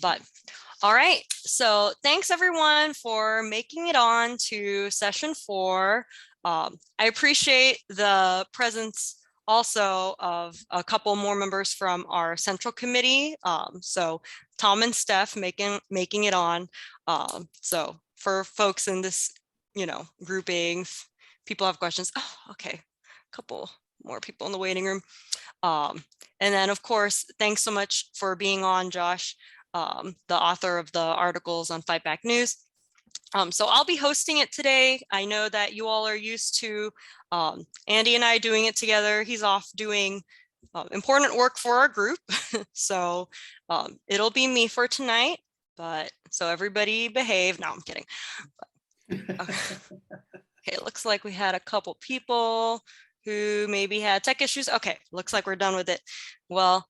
But all right, so thanks everyone for making it on to session 4. I appreciate the presence also of a couple more members from our central committee. So Tom and Steph making it on. So for folks in this, grouping, people have questions. Oh, okay, a couple more people in the waiting room. And then of course, thanks so much for being on, Josh, the author of the articles on Fight Back News. So I'll be hosting it today. I know that you all are used to Andy and I doing it together. He's off doing important work for our group. So it'll be me for tonight, but so everybody behave. No, I'm kidding. But, okay, it looks like we had a couple people who maybe had tech issues. Okay, looks like we're done with it. Well,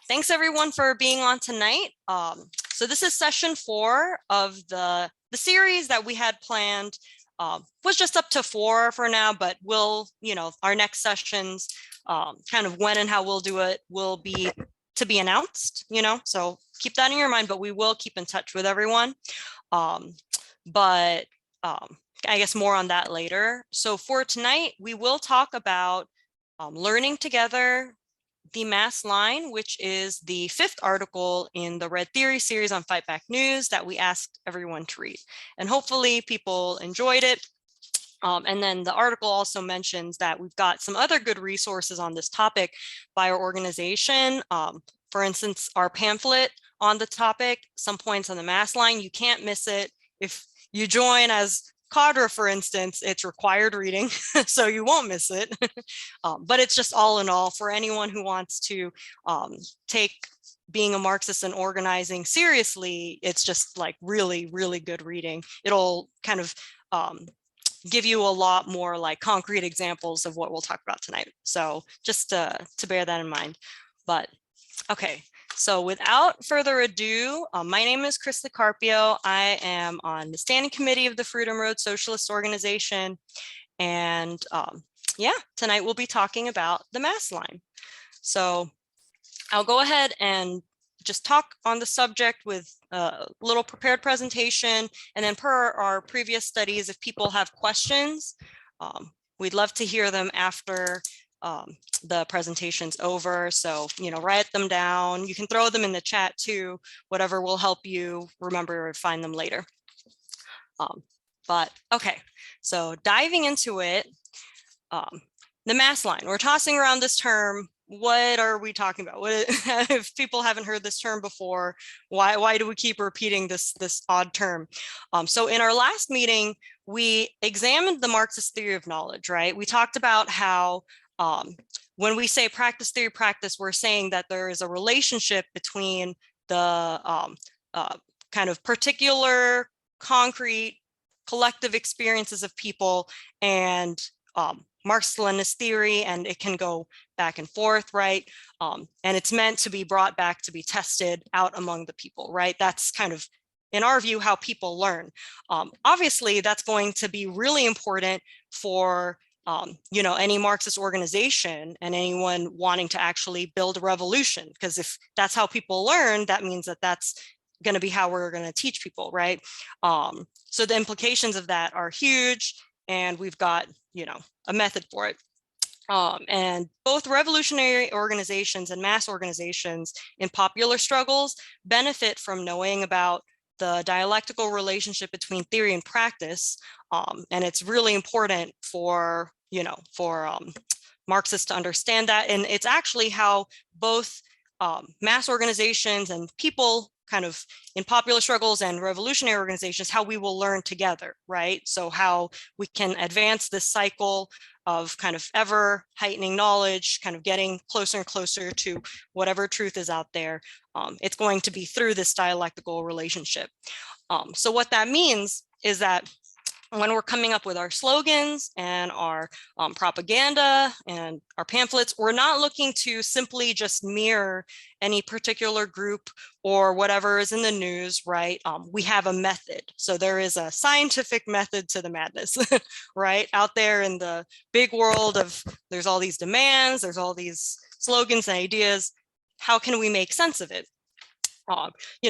thanks everyone for being on tonight. So this is session 4 of the series that we had planned. Was just up to 4 for now, but we'll, our next sessions, kind of when and how we'll do it will be to be announced, so keep that in your mind, but we will keep in touch with everyone. But I guess more on that later. So for tonight, we will talk about learning together, the mass line, which is the 5th article in the Red Theory series on Fight Back News that we asked everyone to read. And hopefully people enjoyed it. And then the article also mentions that we've got some other good resources on this topic by our organization. For instance, our pamphlet on the topic, Some Points on the Mass Line, you can't miss it. If you join as cadre, for instance, it's required reading, so you won't miss it. But it's just all in all for anyone who wants to take being a Marxist and organizing seriously. It's just like really, really good reading. It'll kind of give you a lot more like concrete examples of what we'll talk about tonight. So just to bear that in mind. But okay. So without further ado, my name is Chris Carpio. I am on the standing committee of the Freedom Road Socialist Organization. And yeah, tonight we'll be talking about the mass line. So I'll go ahead and just talk on the subject with a little prepared presentation. And then per our previous studies, if people have questions, we'd love to hear them after the presentation's over. So, write them down. You can throw them in the chat too, whatever will help you remember or find them later. But okay, so diving into it, the mass line, we're tossing around this term. What are we talking about? What, if people haven't heard this term before, why do we keep repeating this odd term? So in our last meeting, we examined the Marxist theory of knowledge, right? We talked about how when we say practice theory practice, we're saying that there is a relationship between the kind of particular, concrete, collective experiences of people and Marxist-Leninist theory, and it can go back and forth, right? And it's meant to be brought back to be tested out among the people, right? That's kind of, in our view, how people learn. Obviously, that's going to be really important for any Marxist organization and anyone wanting to actually build a revolution, because if that's how people learn, that means that that's going to be how we're going to teach people, right? So the implications of that are huge, and we've got, a method for it. And both revolutionary organizations and mass organizations in popular struggles benefit from knowing about the dialectical relationship between theory and practice. And it's really important for, Marxists to understand that. And it's actually how both mass organizations and people kind of in popular struggles and revolutionary organizations, how we will learn together, right? So how we can advance this cycle of kind of ever heightening knowledge, kind of getting closer and closer to whatever truth is out there. It's going to be through this dialectical relationship. So what that means is that when we're coming up with our slogans and our propaganda and our pamphlets, we're not looking to simply just mirror any particular group or whatever is in the news, right? We have a method. So there is a scientific method to the madness, right? Out there in the big world of, there's all these demands, there's all these slogans and ideas. How can we make sense of it?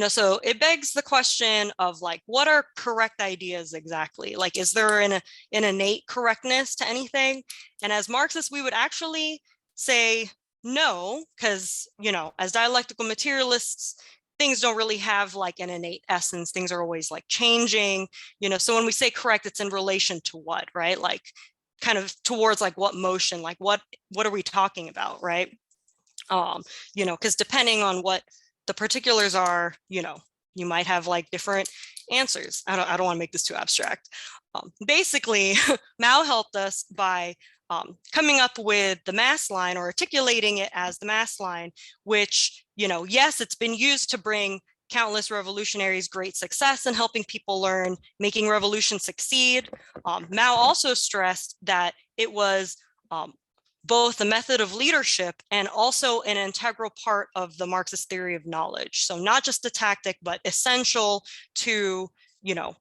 So it begs the question of like, what are correct ideas exactly? Like, is there an innate correctness to anything? And as Marxists, we would actually say no, because, as dialectical materialists, things don't really have like an innate essence. Things are always like changing, so when we say correct, it's in relation to what, right? Like kind of towards like what motion, like what are we talking about, right? Because depending on what the particulars are, you might have like different answers. I don't want to make this too abstract. Basically, Mao helped us by coming up with the mass line, or articulating it as the mass line, which, yes, it's been used to bring countless revolutionaries great success in helping people learn, making revolution succeed. Mao also stressed that it was both a method of leadership and also an integral part of the Marxist theory of knowledge. So not just a tactic, but essential to,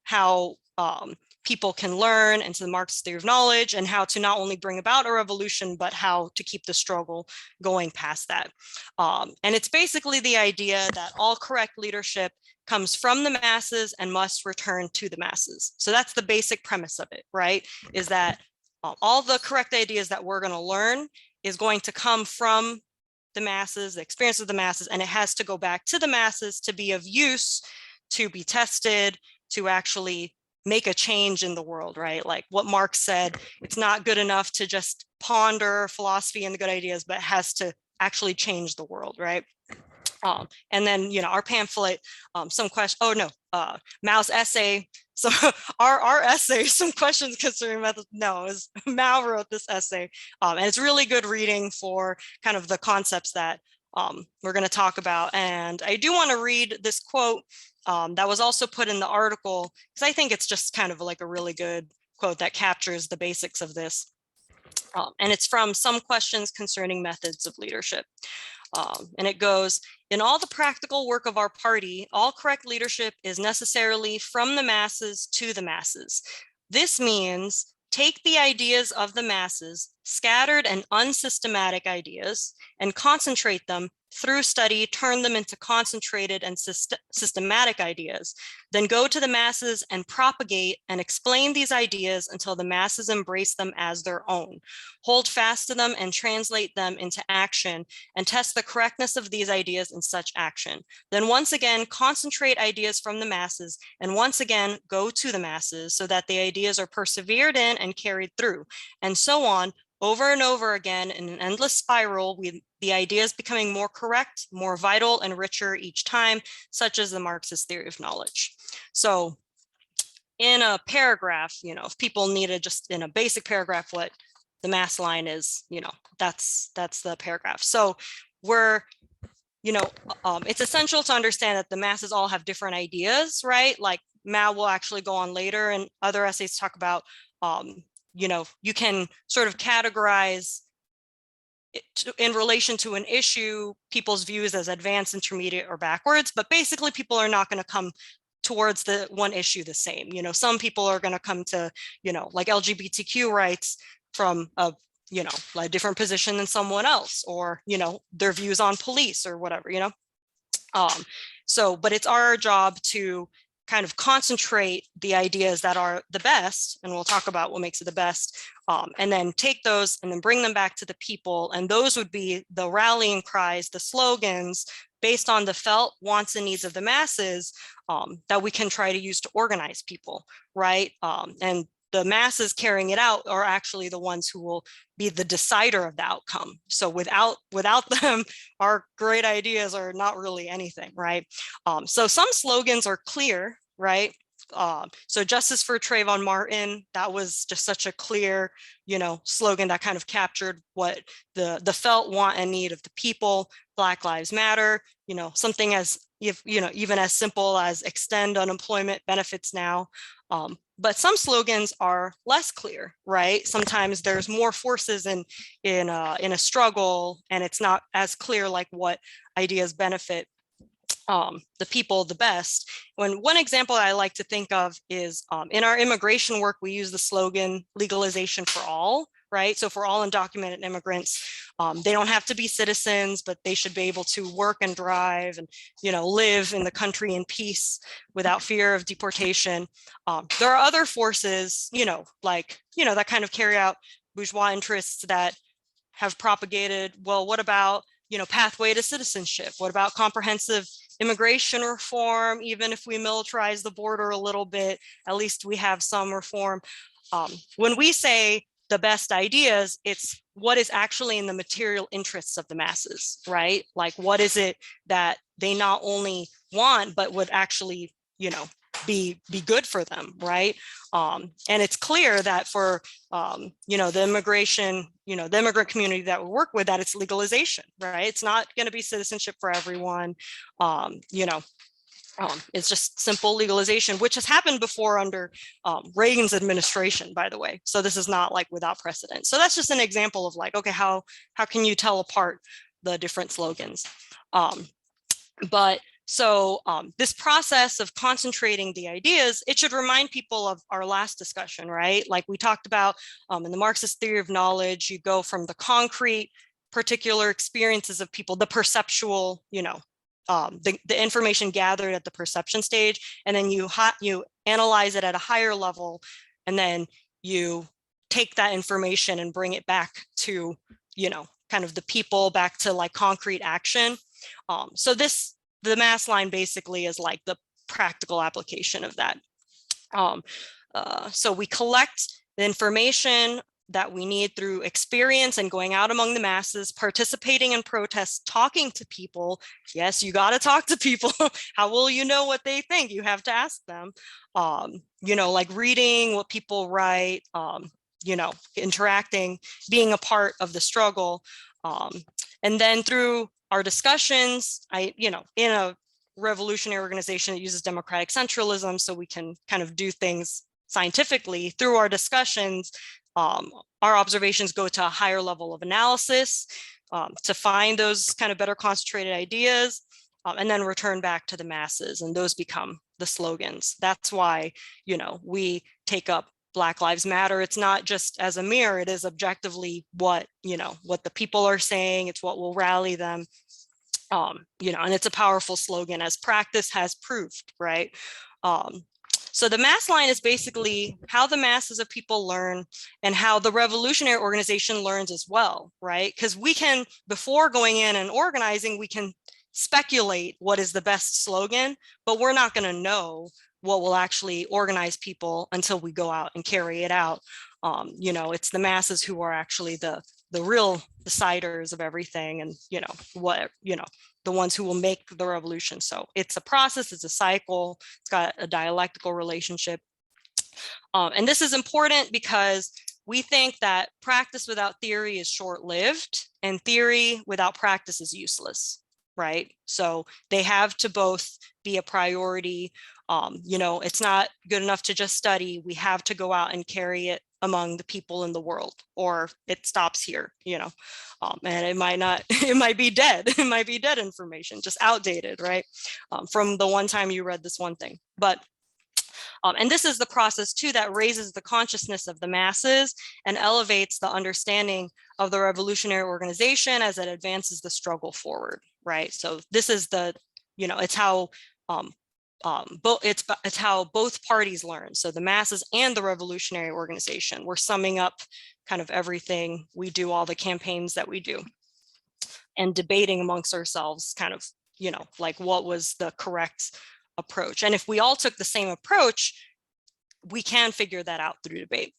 how people can learn, and to the Marxist theory of knowledge, and how to not only bring about a revolution, but how to keep the struggle going past that. And it's basically the idea that all correct leadership comes from the masses and must return to the masses. So that's the basic premise of it, right? Is that all the correct ideas that we're going to learn is going to come from the masses, the experience of the masses, and it has to go back to the masses to be of use, to be tested, to actually make a change in the world, right? Like what Marx said, it's not good enough to just ponder philosophy and the good ideas, but it has to actually change the world, right? And then, our pamphlet, some question, Mao's essay. So our essay, some questions concerning methods. No, is Mao wrote this essay, and it's really good reading for kind of the concepts that we're going to talk about. And I do want to read this quote that was also put in the article, because I think it's just kind of like a really good quote that captures the basics of this. And it's from Some Questions Concerning Methods of Leadership. And it goes, in all the practical work of our party, all correct leadership is necessarily from the masses to the masses. This means take the ideas of the masses, scattered and unsystematic ideas, and concentrate them through study, turn them into concentrated and systematic ideas, then go to the masses and propagate and explain these ideas until the masses embrace them as their own. Hold fast to them and translate them into action, and test the correctness of these ideas in such action. Then once again, concentrate ideas from the masses, and once again, go to the masses so that the ideas are persevered in and carried through, and so on, over and over again in an endless spiral, with the ideas becoming more correct, more vital, and richer each time, such as the Marxist theory of knowledge. So in a paragraph, if people needed just in a basic paragraph what the mass line is, that's the paragraph. So we're, it's essential to understand that the masses all have different ideas, right? Like Mao will actually go on later and other essays talk about, you can sort of categorize in relation to an issue, people's views as advanced, intermediate, or backwards, but basically people are not going to come towards the one issue the same. Some people are going to come to, like LGBTQ rights from a different position than someone else, or, their views on police or whatever, but it's our job to kind of concentrate the ideas that are the best, and we'll talk about what makes it the best, and then take those and then bring them back to the people. And those would be the rallying cries, the slogans based on the felt wants and needs of the masses, that we can try to use to organize people, right? And the masses carrying it out are actually the ones who will be the decider of the outcome. So without them, our great ideas are not really anything, right? So some slogans are clear, right? So justice for Trayvon Martin, that was just such a clear, slogan that kind of captured what the felt want and need of the people. Black Lives Matter, something as, even as simple as extend unemployment benefits now. But some slogans are less clear, right? Sometimes there's more forces in a struggle, and it's not as clear like what ideas benefit the people the best. One example I like to think of is in our immigration work, we use the slogan legalization for all, right? So for all undocumented immigrants, they don't have to be citizens, but they should be able to work and drive and, live in the country in peace without fear of deportation. There are other forces, that kind of carry out bourgeois interests that have propagated, well, what about, pathway to citizenship? What about comprehensive immigration reform? Even if we militarize the border a little bit, at least we have some reform. When we say the best ideas, it's what is actually in the material interests of the masses, right? Like, what is it that they not only want, but would actually, be good for them, right? And it's clear that for, the immigrant community that we work with, that it's legalization, right? It's not going to be citizenship for everyone. It's just simple legalization, which has happened before under Reagan's administration, by the way. So this is not like without precedent. So that's just an example of like, okay, how can you tell apart the different slogans? So this process of concentrating the ideas, it should remind people of our last discussion, right? Like we talked about in the Marxist theory of knowledge, you go from the concrete particular experiences of people, the perceptual, the information gathered at the perception stage, and then you analyze it at a higher level, and then you take that information and bring it back to, kind of the people, back to like concrete action. So the mass line basically is like the practical application of that. So we collect the information that we need through experience and going out among the masses, participating in protests, talking to people. Yes, you got to talk to people. How will you know what they think? You have to ask them. Like reading what people write, interacting, being a part of the struggle. And then through our discussions, in a revolutionary organization that uses democratic centralism, so we can kind of do things scientifically through our discussions, our observations go to a higher level of analysis to find those kind of better concentrated ideas, and then return back to the masses, and those become the slogans. That's why, we take up Black Lives Matter. It's not just as a mirror, it is objectively what the people are saying. It's what will rally them. And it's a powerful slogan, as practice has proved, right? So the mass line is basically how the masses of people learn and how the revolutionary organization learns as well, right? Because we can, before going in and organizing, we can speculate what is the best slogan, but we're not going to know what will actually organize people until we go out and carry it out. It's the masses who are actually the real deciders of everything, and the ones who will make the revolution. So it's a process, it's a cycle, it's got a dialectical relationship. And this is important because we think that practice without theory is short-lived, and theory without practice is useless, right? So they have to both be a priority. It's not good enough to just study. We have to go out and carry it among the people in the world, or it stops here, and it might be dead. It might be dead information, just outdated, right? From the one time you read this one thing. But and this is the process too that raises the consciousness of the masses and elevates the understanding of the revolutionary organization as it advances the struggle forward, right? So this is it's how it's how both parties learn. So the masses and the revolutionary organization, we're summing up kind of everything we do, all the campaigns that we do, and debating amongst ourselves kind of, like what was the correct approach. And if we all took the same approach, we can figure that out through debate.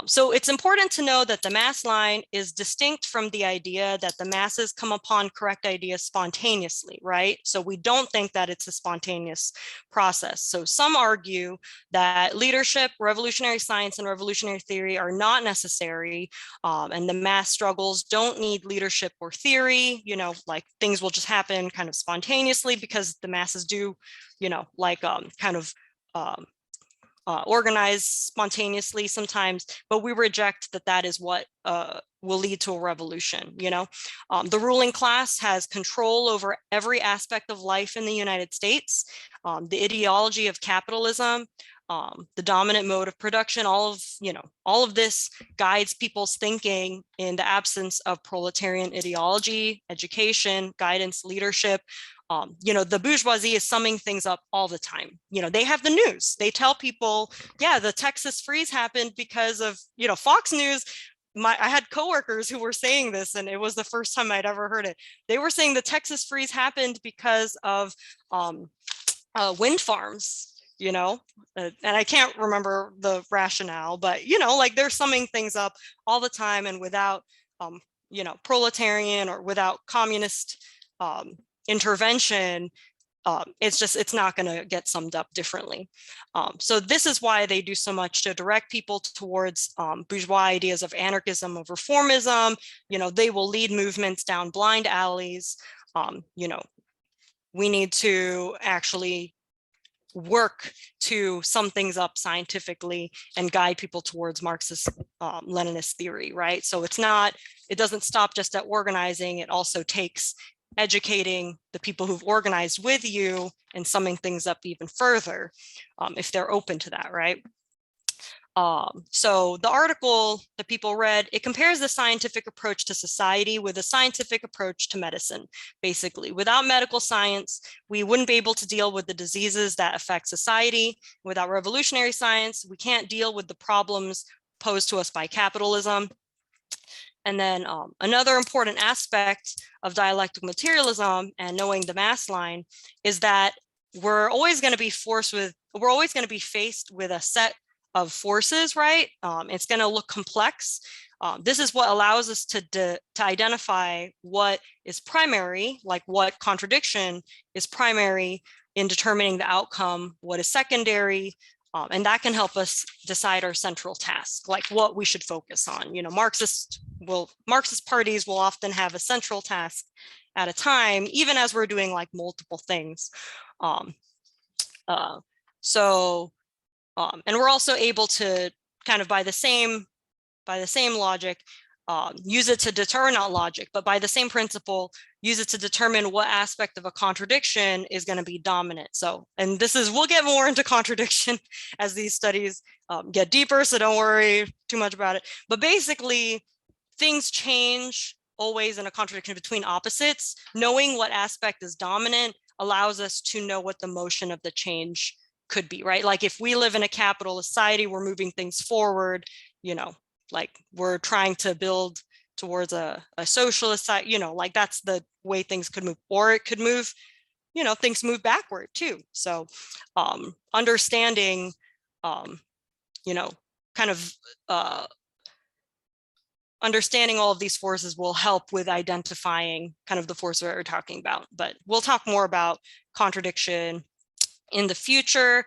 So it's important to know that the mass line is distinct from the idea that the masses come upon correct ideas spontaneously, right? So we don't think that it's a spontaneous process. So some argue that leadership, revolutionary science, and revolutionary theory are not necessary, and the mass struggles don't need leadership or theory, like things will just happen kind of spontaneously because the masses do, organize spontaneously sometimes, but we reject that is what will lead to a revolution. The ruling class has control over every aspect of life in the United States. The ideology of capitalism the dominant mode of production, all of this guides people's thinking in the absence of proletarian ideology, education, guidance, leadership. The bourgeoisie is summing things up all the time. They have the news. They tell people, yeah, the Texas freeze happened because of, Fox News. I had coworkers who were saying this, and it was the first time I'd ever heard it. They were saying the Texas freeze happened because of wind farms, and I can't remember the rationale, but, like they're summing things up all the time, and without, proletarian or without communist intervention, it's not going to get summed up differently. So this is why they do so much to direct people towards bourgeois ideas of anarchism, of reformism. They will lead movements down blind alleys. We need to actually work to sum things up scientifically and guide people towards Marxist-Leninist theory, right? So it doesn't stop just at organizing. It also takes educating the people who've organized with you and summing things up even further, if they're open to that, right? So the article that people read, it compares the scientific approach to society with a scientific approach to medicine. Basically, without medical science, we wouldn't be able to deal with the diseases that affect society. Without revolutionary science, we can't deal with the problems posed to us by capitalism. And then another important aspect of dialectical materialism and knowing the mass line is that we're always going to be faced with a set of forces, right? It's going to look complex. This is what allows us to identify what is primary, like what contradiction is primary in determining the outcome, what is secondary, and that can help us decide our central task, like what we should focus on. Marxist parties will often have a central task at a time, even as we're doing like multiple things. And we're also able to kind of by the same logic, use it to determine, not logic, but by the same principle, use it to determine what aspect of a contradiction is going to be dominant. So, and we'll get more into contradiction as these studies get deeper, so don't worry too much about it. But basically, things change always in a contradiction between opposites. Knowing what aspect is dominant allows us to know what the motion of the change could be, right? Like if we live in a capitalist society, we're moving things forward, like we're trying to build towards a socialist side, like that's the way things could move, or it could move, things move backward too. So understanding, kind of understanding all of these forces will help with identifying kind of the forces that we're talking about. But we'll talk more about contradiction in the future.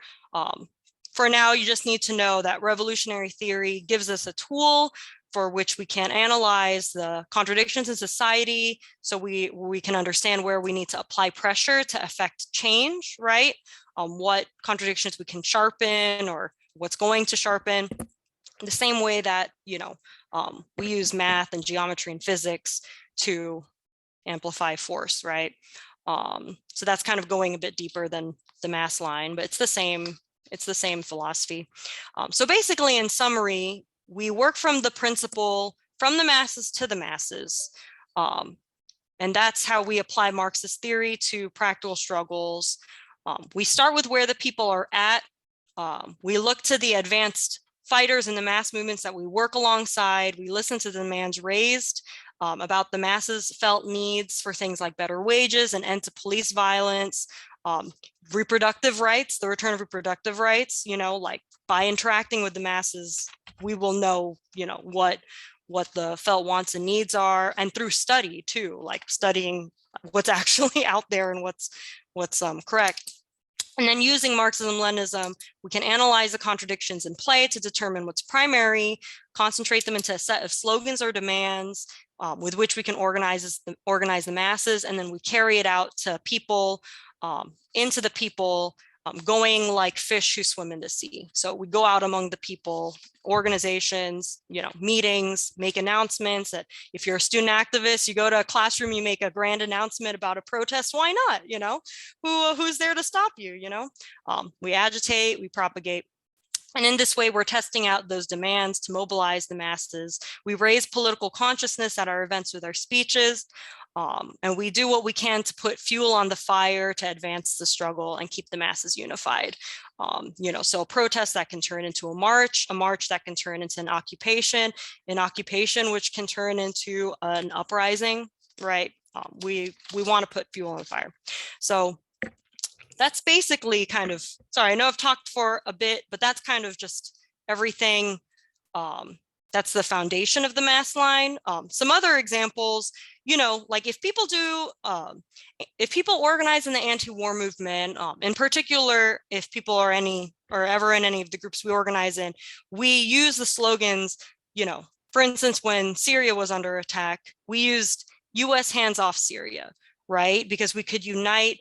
For now, you just need to know that revolutionary theory gives us a tool for which we can analyze the contradictions in society, so we can understand where we need to apply pressure to affect change, right? What contradictions we can sharpen or what's going to sharpen. The same way that, we use math and geometry and physics to amplify force, right? So that's kind of going a bit deeper than the mass line, but it's the same philosophy. So basically, in summary, we work from the principle, from the masses to the masses. And that's how we apply Marxist theory to practical struggles. We start with where the people are at. We look to the advanced fighters in the mass movements that we work alongside. We listen to the demands raised about the masses' felt needs for things like better wages and end to police violence, reproductive rights, the return of reproductive rights, like by interacting with the masses, we will know, what the felt wants and needs are, and through study too, like studying what's actually out there and what's correct. And then using Marxism-Leninism, we can analyze the contradictions in play to determine what's primary, concentrate them into a set of slogans or demands with which we can organize the masses, and then we carry it out to people, into the people, going like fish who swim in the sea. So we go out among the people, organizations, meetings, make announcements that if you're a student activist, you go to a classroom, you make a grand announcement about a protest, why not? Who's there to stop you? We agitate, we propagate. And in this way, we're testing out those demands to mobilize the masses. We raise political consciousness at our events with our speeches. And we do what we can to put fuel on the fire to advance the struggle and keep the masses unified. So a protest that can turn into a march that can turn into an occupation which can turn into an uprising, right? We want to put fuel on the fire. So that's basically kind of, sorry, I know I've talked for a bit, but that's kind of just everything. That's the foundation of the mass line. Some other examples, like if people organize in the anti-war movement, in particular, if people are ever in any of the groups we organize in, we use the slogans, for instance, when Syria was under attack, we used US hands off Syria, right? Because we could unite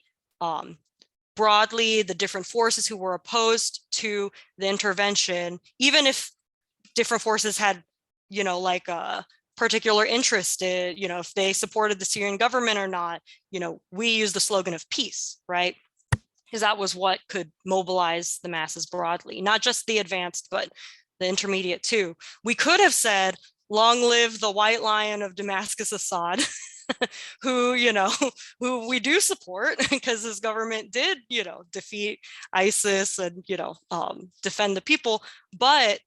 broadly the different forces who were opposed to the intervention, even if different forces had, like a particular interest in, if they supported the Syrian government or not, we use the slogan of peace, right? Because that was what could mobilize the masses broadly, not just the advanced, but the intermediate too. We could have said, long live the white lion of Damascus, Assad, who we do support because his government did, defeat ISIS and, defend the people. But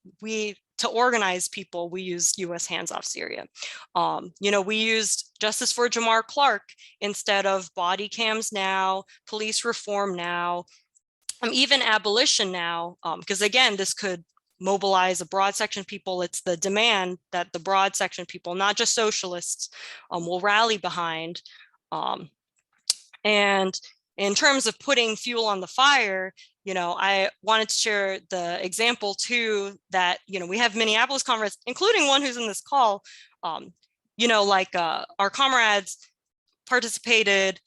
to organize people, we used US hands off Syria. We used justice for Jamar Clark instead of body cams now, police reform now, even abolition now, because again, this could mobilize a broad section of people. It's the demand that the broad section of people, not just socialists, will rally behind. And in terms of putting fuel on the fire, I wanted to share the example too that, we have Minneapolis comrades, including one who's in this call, our comrades participated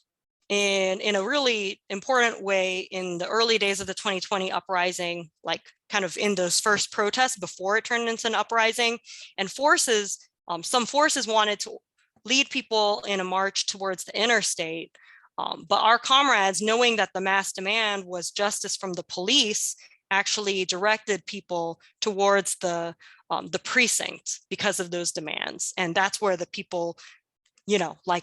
in a really important way in the early days of the 2020 uprising, like kind of in those first protests before it turned into an uprising. And some forces wanted to lead people in a march towards the interstate. But our comrades, knowing that the mass demand was justice from the police, actually directed people towards the precinct because of those demands. And that's where the people,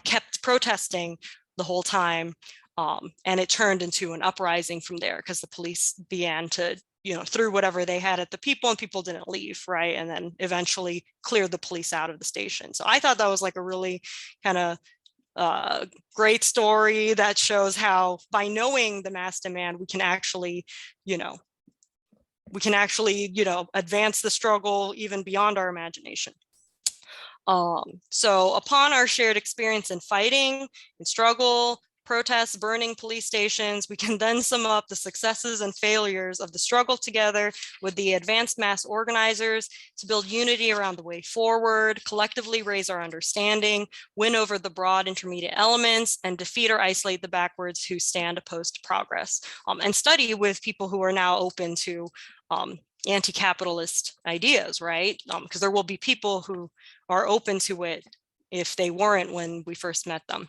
kept protesting the whole time. And it turned into an uprising from there because the police began to, threw whatever they had at the people and people didn't leave, right? And then eventually cleared the police out of the station. So I thought that was like a really kind of great story that shows how by knowing the mass demand, we can actually, advance the struggle even beyond our imagination. So upon our shared experience in fighting and struggle, protests, burning police stations, we can then sum up the successes and failures of the struggle together with the advanced mass organizers to build unity around the way forward, collectively raise our understanding, win over the broad intermediate elements, and defeat or isolate the backwards who stand opposed to progress. And study with people who are now open to anti-capitalist ideas, right? Because there will be people who are open to it if they weren't when we first met them.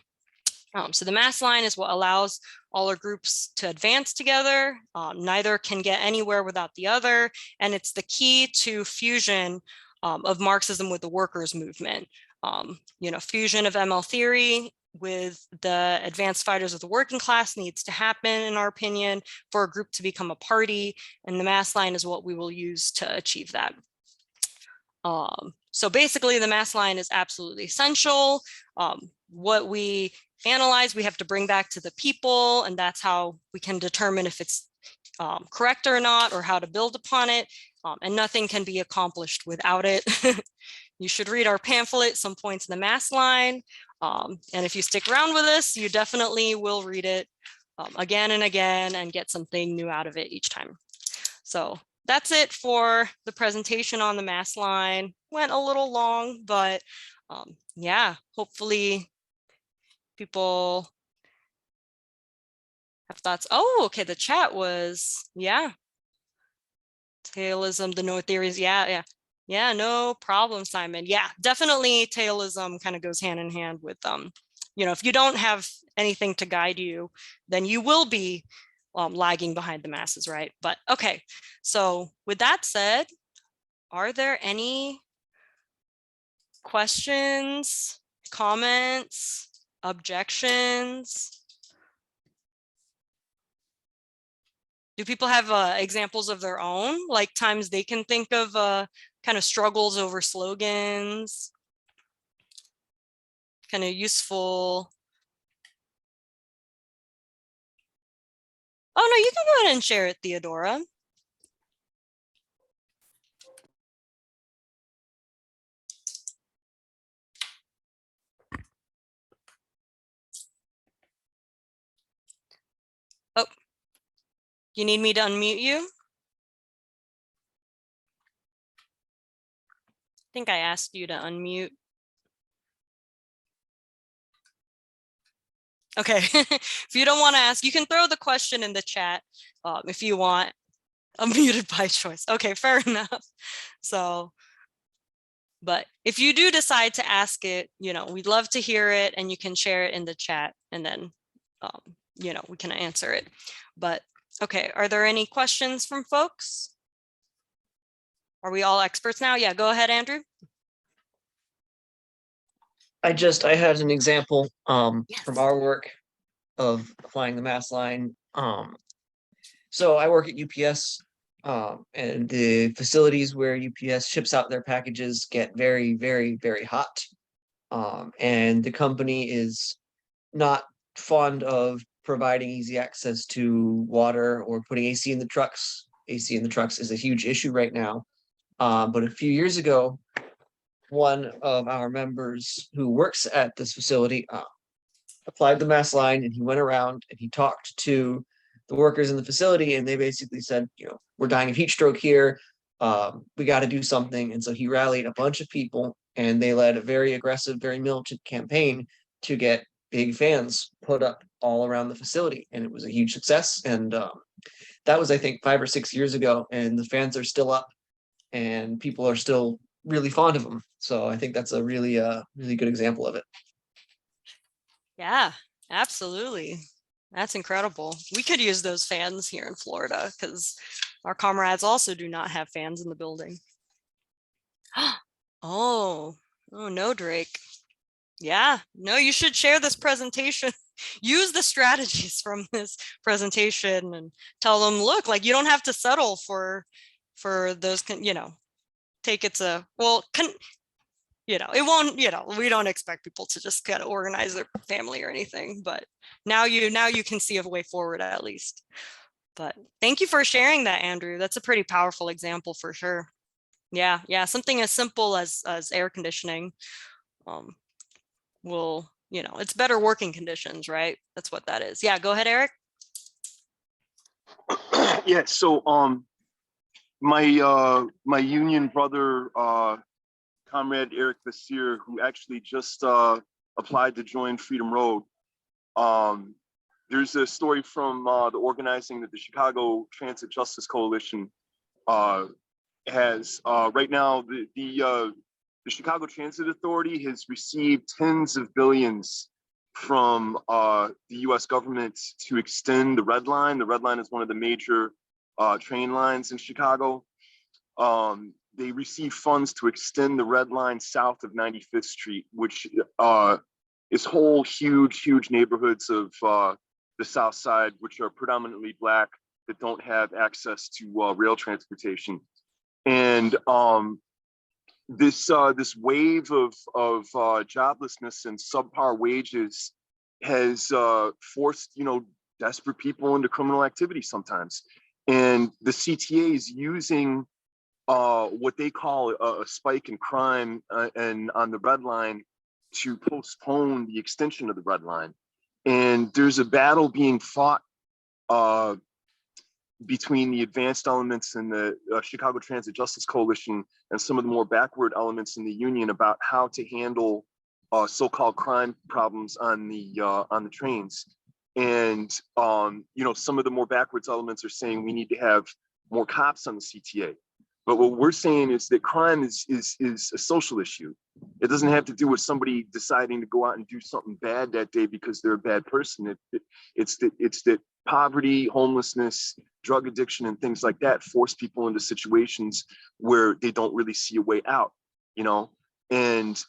So the mass line is what allows all our groups to advance together. Neither can get anywhere without the other. And it's the key to fusion of Marxism with the workers' movement. Fusion of ML theory with the advanced fighters of the working class needs to happen, in our opinion, for a group to become a party. And the mass line is what we will use to achieve that. So basically, the mass line is absolutely essential. What we analyze, we have to bring back to the people, and that's how we can determine if it's correct or not, or how to build upon it. And nothing can be accomplished without it. You should read our pamphlet, Some Points in the Mass Line. And if you stick around with us, you definitely will read it again and again and get something new out of it each time. So that's it for the presentation on the mass line. Went a little long, but yeah, hopefully people have thoughts. Oh, okay, the chat was, yeah. Taylism, the no theories, yeah, no problem, Simon. Yeah, definitely Taylism kind of goes hand in hand with, if you don't have anything to guide you, then you will be lagging behind the masses, right? But okay, so with that said, are there any questions, comments, objections? Do people have examples of their own, like times they can think of kind of struggles over slogans, kind of useful? Oh, no, you can go ahead and share it, Theodora. Oh, you need me to unmute you? I think I asked you to unmute. Okay, if you don't want to ask, you can throw the question in the chat if you want. Unmuted by choice. Okay, fair enough. So, but if you do decide to ask it, you know, we'd love to hear it, and you can share it in the chat, and then, you know, we can answer it. But okay, are there any questions from folks? Are we all experts now? Yeah, go ahead, Andrew. I had an example Yes. from our work of applying the mass line. So I work at UPS, and the facilities where UPS ships out their packages get very, very, very hot. And the company is not fond of providing easy access to water or putting AC in the trucks. AC in the trucks is a huge issue right now. But a few years ago, one of our members who works at this facility applied the mass line, and he went around and he talked to the workers in the facility, and they basically said, you know, we're dying of heat stroke here. We got to do something. And so he rallied a bunch of people, and they led a very aggressive, very militant campaign to get big fans put up all around the facility. And it was a huge success. And that was, I think, 5 or 6 years ago, and the fans are still up, and people are still really fond of them. So I think that's a really, really good example of it. Yeah, absolutely. That's incredible. We could use those fans here in Florida because our comrades also do not have fans in the building. Oh no, Drake. Yeah, no, you should share this presentation. Use the strategies from this presentation and tell them, look, like you don't have to settle for those, you know, take it to, well, you know, it won't, you know, we don't expect people to just kind of organize their family or anything, but now you can see a way forward at least. But thank you for sharing that, Andrew. That's a pretty powerful example for sure. Yeah, something as simple as air conditioning will, you know, it's better working conditions, right? That's what that is. Yeah, go ahead, Eric. Yeah, so my union brother, comrade Eric Basir, who actually just applied to join Freedom Road. There's a story from the organizing that the Chicago Transit Justice Coalition has. Right now, the Chicago Transit Authority has received tens of billions from the US government to extend the Red Line. The Red Line is one of the major train lines in Chicago. They receive funds to extend the Red Line south of 95th Street, which is whole huge neighborhoods of the South Side, which are predominantly Black, that don't have access to rail transportation. And this wave of joblessness and subpar wages has forced, you know, desperate people into criminal activity sometimes. And the CTA is using what they call a spike in crime and on the Red Line to postpone the extension of the Red Line. And there's a battle being fought between the advanced elements in the Chicago Transit Justice Coalition and some of the more backward elements in the union about how to handle so-called crime problems on the trains. And you know, some of the more backwards elements are saying we need to have more cops on the CTA. But what we're saying is that crime is a social issue. It doesn't have to do with somebody deciding to go out and do something bad that day because they're a bad person. It's that poverty, homelessness, drug addiction, and things like that force people into situations where they don't really see a way out, you know? And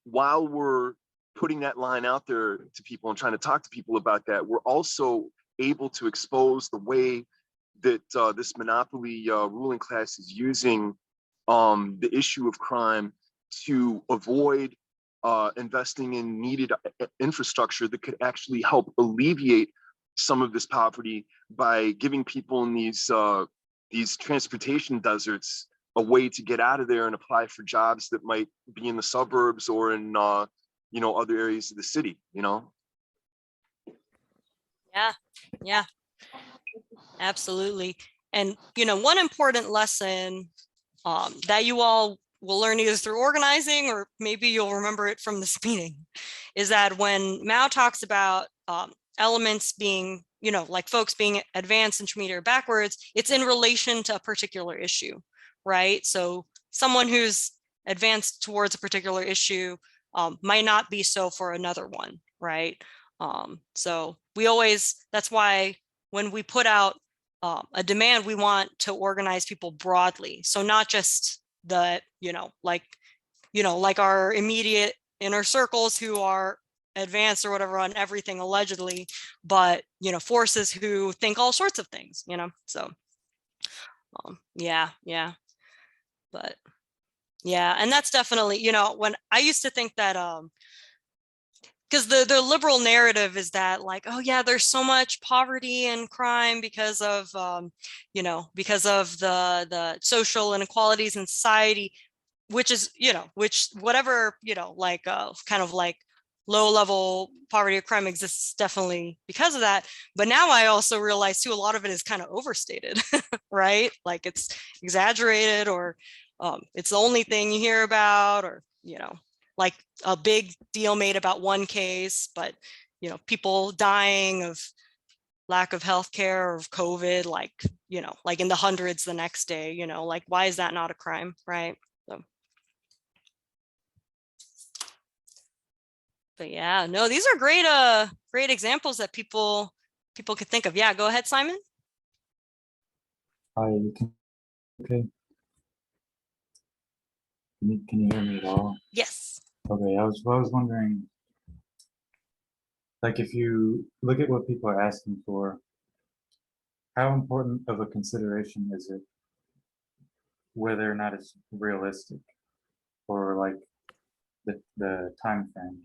while we're putting that line out there to people and trying to talk to people about that, we're also able to expose the way that this monopoly ruling class is using the issue of crime to avoid investing in needed infrastructure that could actually help alleviate some of this poverty by giving people in these transportation deserts a way to get out of there and apply for jobs that might be in the suburbs or in you know, other areas of the city, you know? Yeah, absolutely. And, you know, one important lesson that you all will learn either through organizing or maybe you'll remember it from this meeting is that when Mao talks about elements being, you know, like folks being advanced, intermediate, or backwards, it's in relation to a particular issue, right? So someone who's advanced towards a particular issue might not be so for another one, right? So we always, that's why when we put out a demand, we want to organize people broadly. So not just the, you know, like our immediate inner circles who are advanced or whatever on everything allegedly, but, you know, forces who think all sorts of things, you know, so yeah, but yeah, and that's definitely, you know, when I used to think that because the liberal narrative is that like, oh yeah, there's so much poverty and crime because of you know, because of the social inequalities in society, which is, you know, which whatever, you know, like kind of like low level poverty or crime exists definitely because of that. But now I also realize too, a lot of it is kind of overstated, right? Like it's exaggerated or it's the only thing you hear about, or, you know, like a big deal made about one case, but, you know, people dying of lack of healthcare or of COVID, like, you know, like in the hundreds the next day, you know, like, why is that not a crime, right? So. But yeah, no, these are great examples that people could think of. Yeah, go ahead, Simon. Hi, okay. Can you hear me at all? Yes. Okay, I was wondering, like, if you look at what people are asking for, how important of a consideration is it whether or not it's realistic, or like the time frame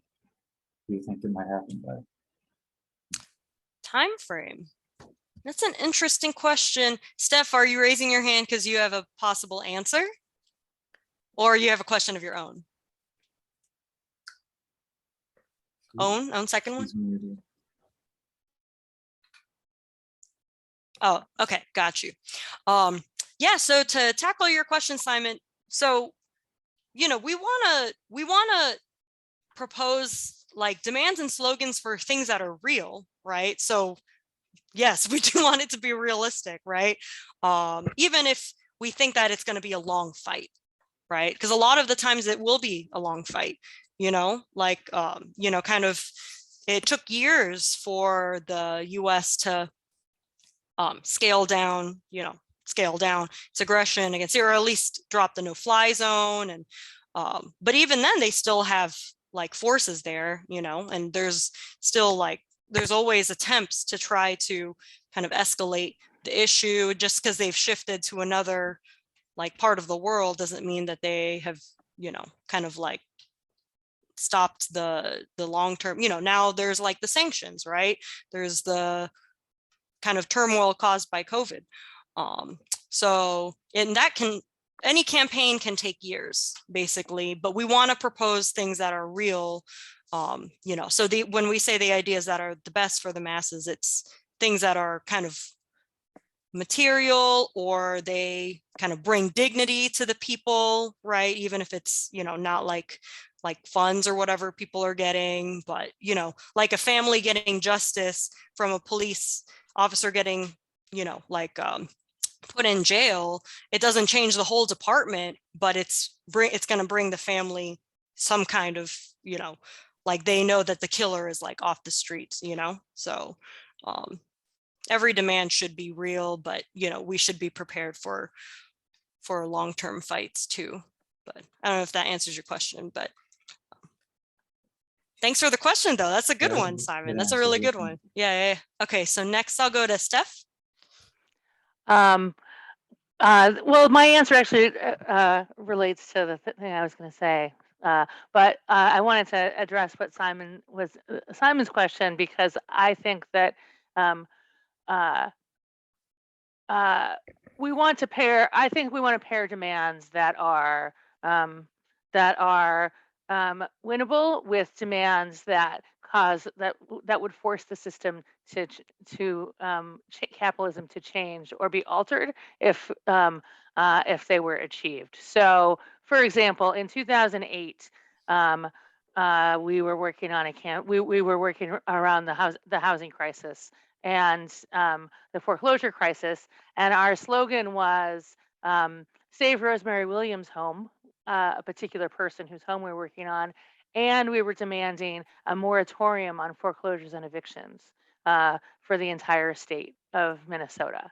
do you think it might happen by? Time frame. That's an interesting question. Steph, are you raising your hand because you have a possible answer? Or you have a question of your own? Own second one? She's muted. Oh, okay, got you. Yeah, so to tackle your question, Simon, so, you know, we wanna propose like demands and slogans for things that are real, right? So yes, we do want it to be realistic, right? Even if we think that it's going to be a long fight, right? Because a lot of the times it will be a long fight, you know, like, you know, kind of, it took years for the US to scale down its aggression against Syria, or at least drop the no-fly zone. And but even then they still have like forces there, you know, and there's still like, there's always attempts to try to kind of escalate the issue. Just because they've shifted to another like part of the world doesn't mean that they have, you know, kind of like stopped the long-term, you know, now there's like the sanctions, right? There's the kind of turmoil caused by COVID. So, and that can, any campaign can take years basically, but we want to propose things that are real. You know, so when we say the ideas that are the best for the masses, it's things that are kind of material, or they kind of bring dignity to the people, right? Even if it's, you know, not like funds or whatever people are getting, but, you know, like a family getting justice from a police officer getting, you know, like put in jail, it doesn't change the whole department, but it's going to bring the family some kind of, you know, like they know that the killer is like off the streets, you know? So every demand should be real, but, you know, we should be prepared for long-term fights too. But I don't know if that answers your question, but thanks for the question though. That's a good Yeah, one, Simon. good That's a answer, really good good one. one. Yeah. Okay, so next I'll go to Steph. Well, my answer actually relates to the thing I was going to say, but I wanted to address what Simon's question, because I think that we want to pair. I think we want to pair demands that are winnable with demands that would force the system to capitalism to change or be altered if they were achieved. So, for example, in 2008, we were working on we were working around the housing crisis and the foreclosure crisis, and our slogan was "Save Rosemary Williams' home," a particular person whose home we were working on, and we were demanding a moratorium on foreclosures and evictions for the entire state of Minnesota.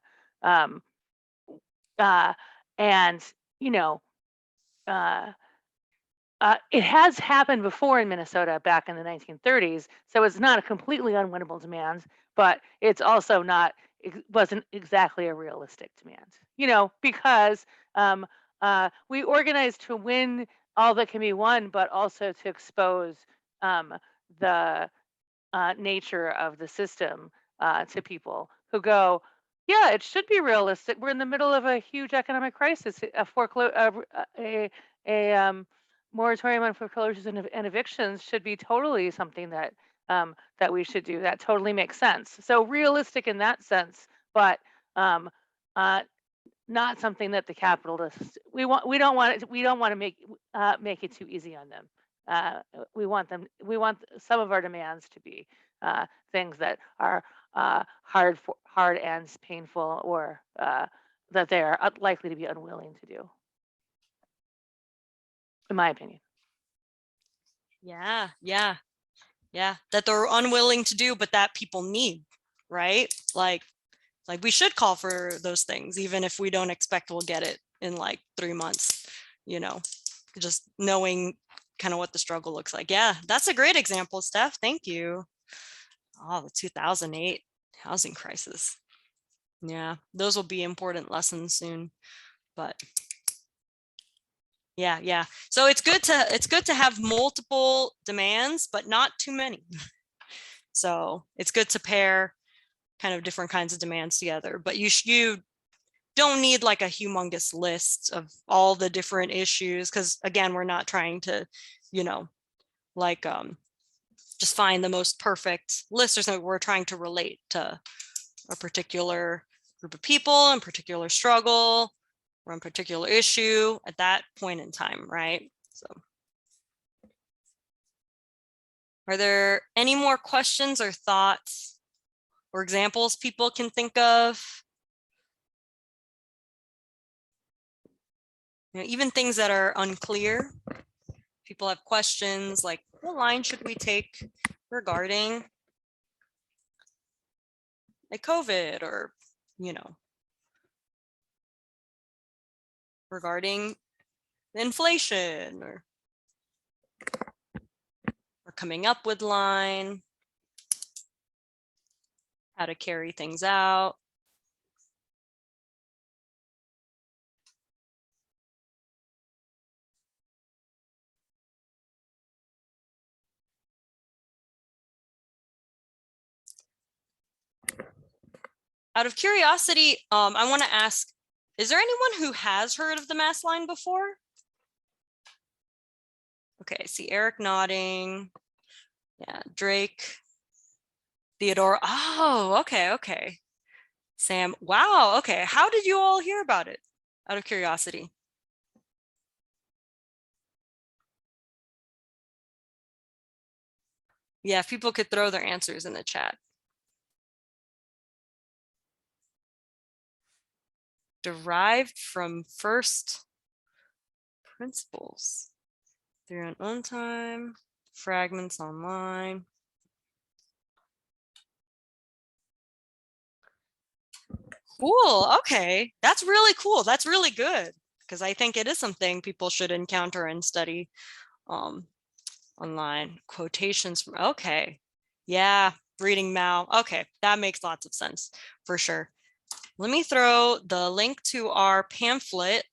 And you know, it has happened before in Minnesota back in the 1930s, so it's not a completely unwinnable demand, but it's also wasn't exactly a realistic demand, you know, because we organized to win all that can be won, but also to expose the nature of the system to people who go, yeah, it should be realistic. We're in the middle of a huge economic crisis. A moratorium on foreclosures and evictions should be totally something that that we should do. That totally makes sense. So realistic in that sense, but not something that the capitalists we don't want to make it too easy on them. We want some of our demands to be things that are hard and painful, or that they are likely to be unwilling to do, in my opinion. Yeah. That they're unwilling to do, but that people need, right? Like we should call for those things, even if we don't expect we'll get it in like 3 months, you know, just knowing kind of what the struggle looks like. Yeah, that's a great example, Steph. Thank you. Oh, the 2008 housing crisis. Yeah, those will be important lessons soon, but yeah. So it's good to have multiple demands, but not too many. So it's good to pair kind of different kinds of demands together, but you don't need like a humongous list of all the different issues, because again, we're not trying to, you know, like just find the most perfect list or something. We're trying to relate to a particular group of people and particular struggle or a particular issue at that point in time, right? So are there any more questions or thoughts or examples people can think of? You know, even things that are unclear. People have questions like, what line should we take regarding like COVID, or, you know, regarding inflation, or coming up with line, how to carry things out. Out of curiosity, I want to ask, is there anyone who has heard of the mass line before? Okay, I see Eric nodding. Yeah, Drake, Theodore. Oh, okay. Sam, wow, okay. How did you all hear about it? Out of curiosity. Yeah, if people could throw their answers in the chat. derived from first principles. Theory on own time, fragments online. Cool. Okay. That's really cool. That's really good, because I think it is something people should encounter and study online. Quotations from, okay. Yeah. Reading Mao. Okay. That makes lots of sense for sure. Let me throw the link to our pamphlet.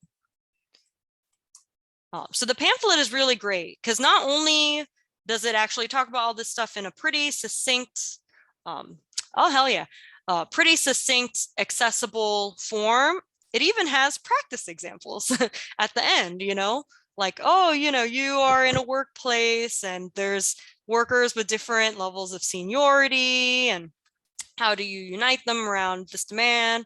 So the pamphlet is really great because not only does it actually talk about all this stuff in a pretty succinct, oh, hell yeah. Pretty succinct, accessible form. It even has practice examples at the end, you know, like, oh, you know, you are in a workplace and there's workers with different levels of seniority, and how do you unite them around this demand?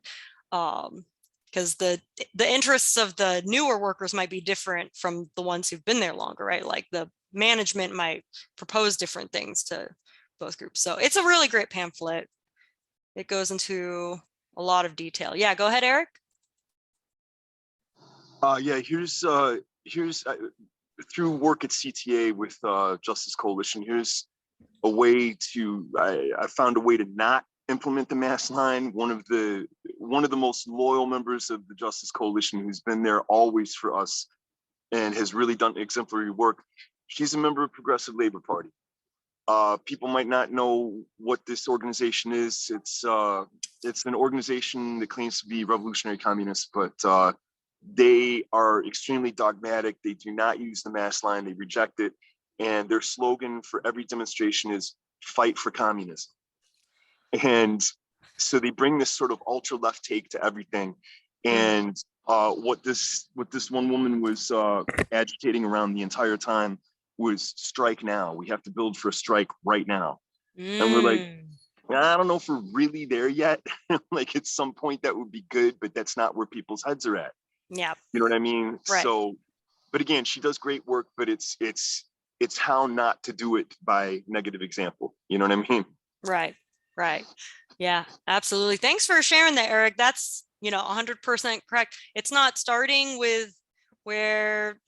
Because the interests of the newer workers might be different from the ones who've been there longer, right? Like the management might propose different things to both groups. So it's a really great pamphlet. It goes into a lot of detail. Yeah, go ahead, Eric. Yeah, here's through work at CTA with Justice Coalition, here's a way to, I found a way to not implement the mass line. One of the most loyal members of the Justice Coalition, who's been there always for us and has really done exemplary work. She's a member of Progressive Labor Party. People might not know what this organization is. It's an organization that claims to be revolutionary communist, but they are extremely dogmatic. They do not use the mass line. They reject it. And their slogan for every demonstration is "Fight for Communism." And so they bring this sort of ultra left take to everything. And what this one woman was agitating around the entire time was strike now. We have to build for a strike right now. And we're like, I don't know if we're really there yet. Like at some point that would be good, but that's not where people's heads are at. Yeah. You know what I mean? Right. So, but again, she does great work, but it's how not to do it by negative example. You know what I mean? Right. Right. Yeah, absolutely. Thanks for sharing that, Eric. That's, 100% correct. It's not starting with where,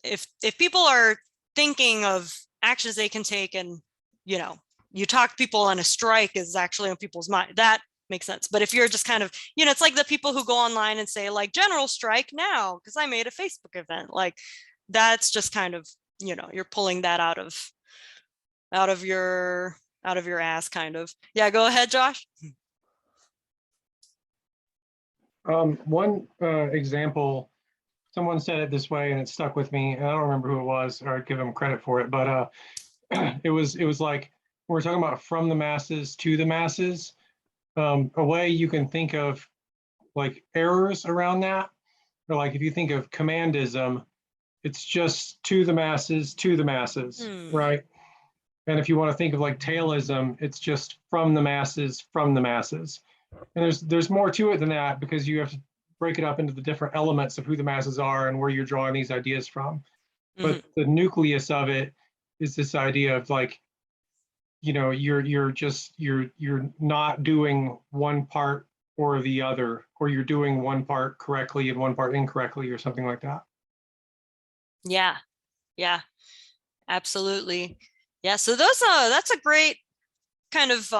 if people are thinking of actions they can take and, you talk people on a strike is actually on people's mind. That makes sense. But if you're just kind of, it's like the people who go online and say like general strike now, because I made a Facebook event, like that's just kind of, you're pulling that out of your ass kind of. Yeah, go ahead, Josh. One example, someone said it this way and it stuck with me. I don't remember who it was, or I'd give them credit for it, but it was like, we're talking about from the masses to the masses. A way you can think of like errors around that, or like if you think of commandism, it's just to the masses, right? And if you want to think of like tailism, it's just from the masses. And there's more to it than that, because you have to break it up into the different elements of who the masses are and where you're drawing these ideas from. But the nucleus of it is this idea of like, you're not doing one part or the other, or you're doing one part correctly and one part incorrectly, or something like that. Yeah, absolutely. Yeah, so that's a great kind of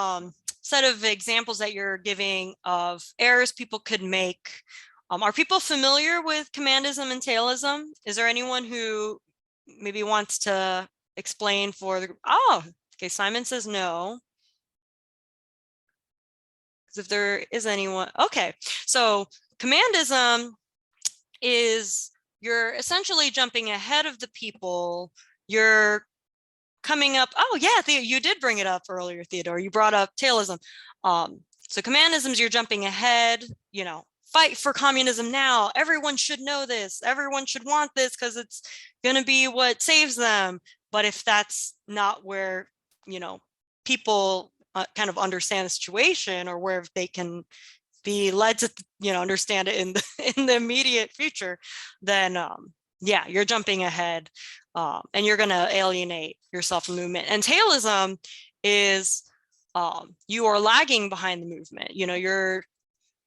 set of examples that you're giving of errors people could make. Are people familiar with commandism and tailism? Is there anyone who maybe wants to explain for the group? Oh, okay, Simon says no. Because if there is anyone, okay. So commandism is you're essentially jumping ahead of the people. You're coming up. Oh yeah, you did bring it up earlier, Theodore. You brought up tailism. So commandism is you're jumping ahead, fight for communism now. Everyone should know this. Everyone should want this because it's going to be what saves them. But if that's not where, people kind of understand the situation, or where they can be led to, understand it in the immediate future, then yeah, you're jumping ahead. And you're going to alienate yourself from movement. And tailism is you are lagging behind the movement. You're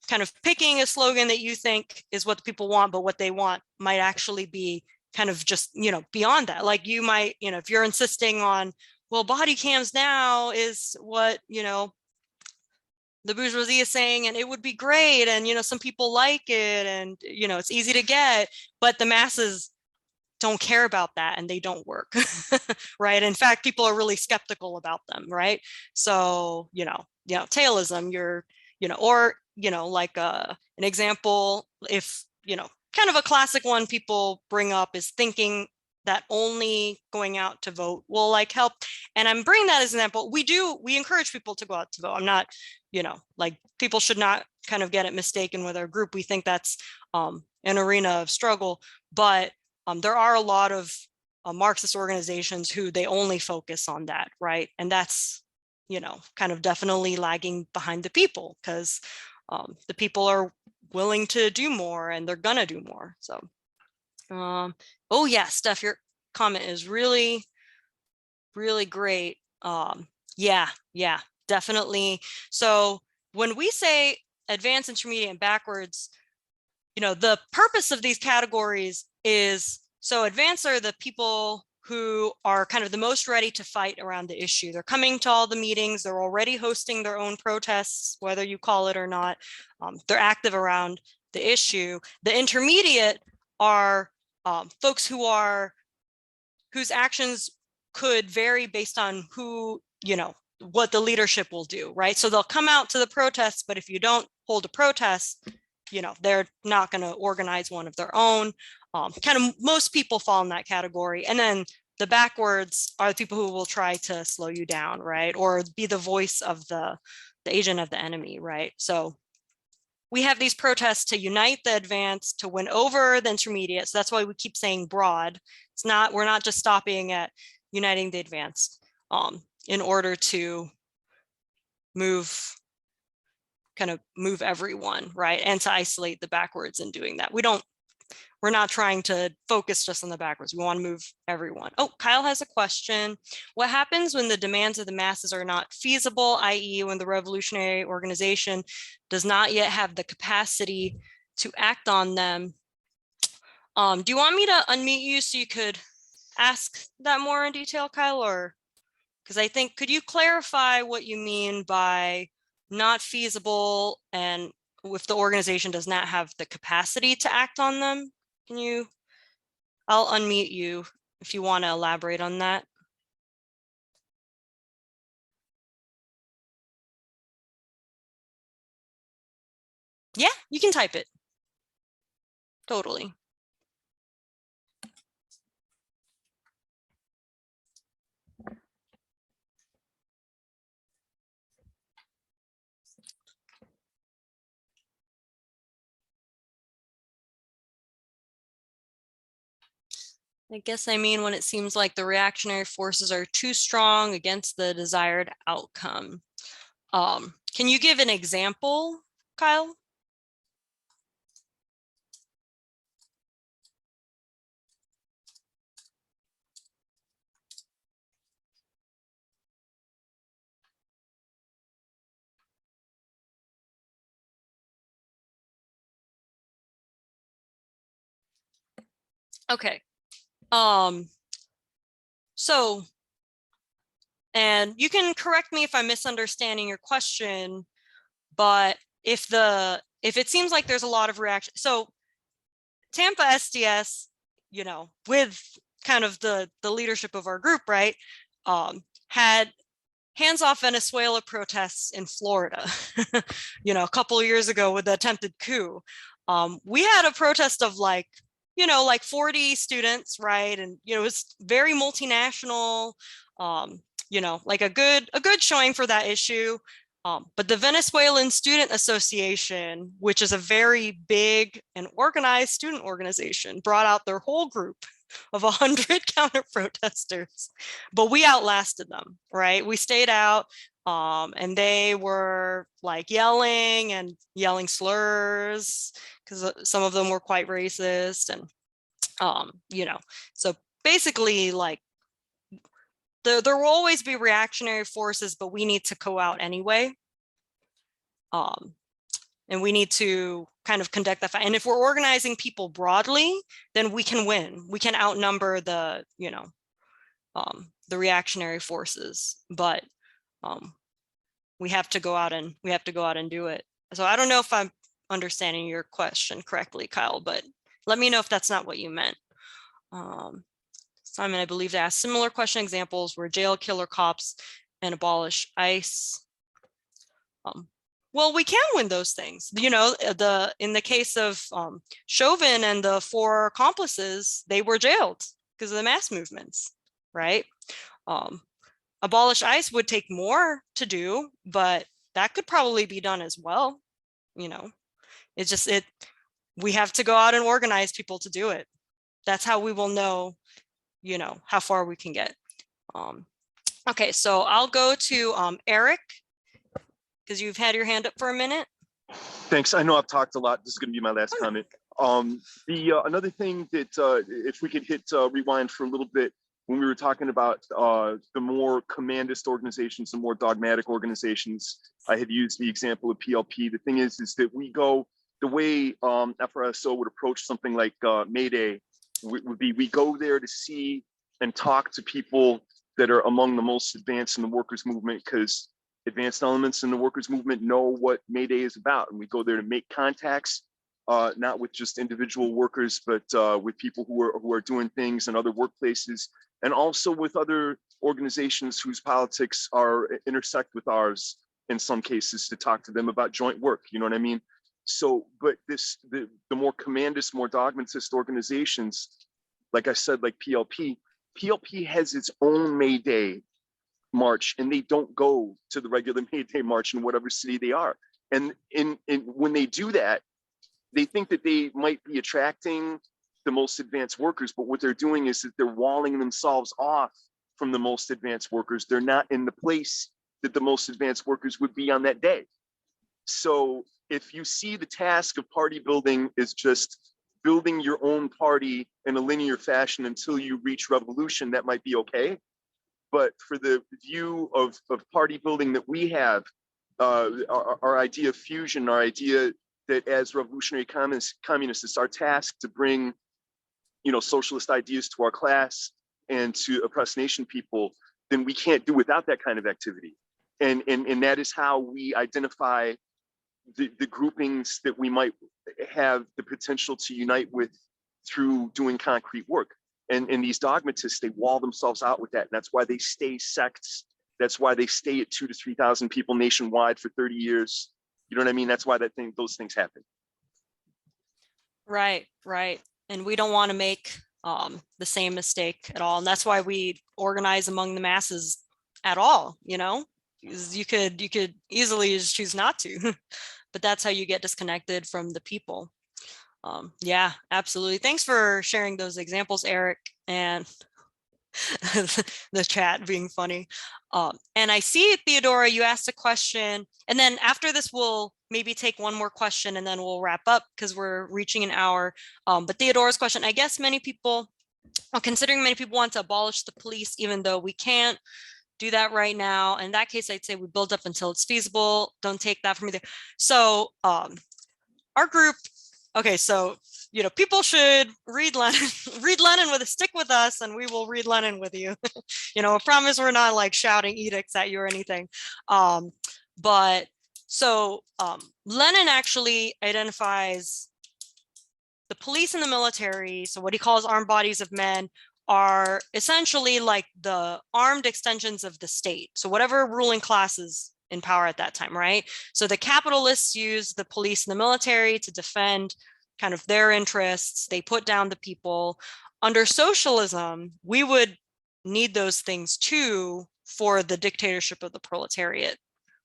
kind of picking a slogan that you think is what the people want, but what they want might actually be kind of just, beyond that. Like you might, if you're insisting on, well, body cams now is what, the bourgeoisie is saying, and it would be great. And, some people like it and, it's easy to get, but the masses don't care about that and they don't work, right? In fact, people are really skeptical about them, right? So, tailism, or, like an example, if, kind of a classic one people bring up is thinking that only going out to vote will like help. And I'm bringing that as an example. We encourage people to go out to vote. I'm not, like people should not kind of get it mistaken with our group. We think that's an arena of struggle, but there are a lot of Marxist organizations who they only focus on that, right? And that's, kind of definitely lagging behind the people because the people are willing to do more and they're gonna do more. So, oh yeah, Steph, your comment is really, really great. Yeah, definitely. So when we say advanced, intermediate, and backwards, the purpose of these categories is, so advanced are the people who are kind of the most ready to fight around the issue. They're coming to all the meetings. They're already hosting their own protests, whether you call it or not. They're active around the issue. The intermediate are folks whose actions could vary based on who, what the leadership will do, right? So they'll come out to the protests, but if you don't hold a protest, they're not going to organize one of their own. Kind of most people fall in that category. And then the backwards are the people who will try to slow you down, right? Or be the voice of the agent of the enemy, right? So we have these protests to unite the advanced, to win over the intermediate. So that's why we keep saying broad. We're not just stopping at uniting the advanced in order to move everyone, right? And to isolate the backwards in doing that. We're not trying to focus just on the backwards. We want to move everyone. Oh, Kyle has a question. What happens when the demands of the masses are not feasible, i.e. when the revolutionary organization does not yet have the capacity to act on them? Do you want me to unmute you so you could ask that more in detail, Kyle? Or, because I think, could you clarify what you mean by not feasible and if the organization does not have the capacity to act on them? I'll unmute you if you want to elaborate on that. Yeah, you can type it. Totally. I guess I mean when it seems like the reactionary forces are too strong against the desired outcome. Can you give an example, Kyle? Okay. So, and you can correct me if I'm misunderstanding your question, but if it seems like there's a lot of reaction, so Tampa SDS, with kind of the leadership of our group, right, had hands-off Venezuela protests in Florida, a couple of years ago with the attempted coup. We had a protest of like 40 students, right? And, it was very multinational, like a good showing for that issue. But the Venezuelan Student Association, which is a very big and organized student organization, brought out their whole group of 100 counter protesters, but we outlasted them, right? We stayed out and they were like yelling slurs because some of them were quite racist. And, so basically like there will always be reactionary forces, but we need to go out anyway. and we need to kind of conduct that fight. And if we're organizing people broadly, then we can win. We can outnumber the, you know, the reactionary forces, but we have to go out and do it. So I don't know if I'm understanding your question correctly, Kyle, but let me know if that's not what you meant. Simon, I believe, asked similar question examples where jail killer cops and abolish ICE. Well, we can win those things. You know, in the case of Chauvin and the 4 accomplices, they were jailed because of the mass movements, right? Abolish ICE would take more to do, but that could probably be done as well. You know, it's just we have to go out and organize people to do it. That's how we will know, you know, how far we can get. Okay, so I'll go to Eric, because you've had your hand up for a minute. Thanks. I know I've talked a lot. This is going to be my last comment. Another thing that if we could hit rewind for a little bit, when we were talking about the more commandist organizations, the more dogmatic organizations, I had used the example of PLP. The thing is that we go, the way FRSO would approach something like May Day would be, we go there to see and talk to people that are among the most advanced in the workers' movement, because advanced elements in the workers' movement know what May Day is about. And we go there to make contacts, not with just individual workers, but with people who are doing things in other workplaces, and also with other organizations whose politics intersect with ours in some cases, to talk to them about joint work. You know what I mean? So, but the more commandist, more dogmatist organizations, like I said, like PLP has its own May Day march, and they don't go to the regular May Day march in whatever city they are. And when they do that, they think that they might be attracting the most advanced workers, but what they're doing is that they're walling themselves off from the most advanced workers. They're not in the place that the most advanced workers would be on that day. So if you see the task of party building is just building your own party in a linear fashion until you reach revolution, that might be okay. But for the view of party building that we have, our idea of fusion, our idea that as revolutionary communists, it's our task to bring, you know, socialist ideas to our class and to oppressed nation people, then we can't do without that kind of activity. And that is how we identify the groupings that we might have the potential to unite with through doing concrete work. And these dogmatists, they wall themselves out with that. And that's why they stay sects. That's why they stay at 2,000 to 3,000 people nationwide for 30 years. You know what I mean? That's why those things happen. Right, right. And we don't want to make the same mistake at all. And that's why we organize among the masses at all, you know? You could easily just choose not to, but that's how you get disconnected from the people. Yeah, absolutely. Thanks for sharing those examples, Eric, and the chat being funny. And I see, Theodora, you asked a question, and then after this, we'll maybe take one more question and then we'll wrap up because we're reaching an hour. But Theodora's question, I guess many people, considering many people want to abolish the police, even though we can't do that right now. In that case, I'd say we build up until it's feasible. Don't take that from me there. So our group, okay, so, you know, people should read Lenin, read Lenin stick with us, and we will read Lenin with you. You know, I promise we're not like shouting edicts at you or anything. But so Lenin actually identifies the police and the military, so what he calls armed bodies of men, are essentially like the armed extensions of the state. So whatever ruling class is in power at that time, right? So the capitalists use the police and the military to defend kind of their interests. They put down the people. Under socialism, we would need those things too for the dictatorship of the proletariat,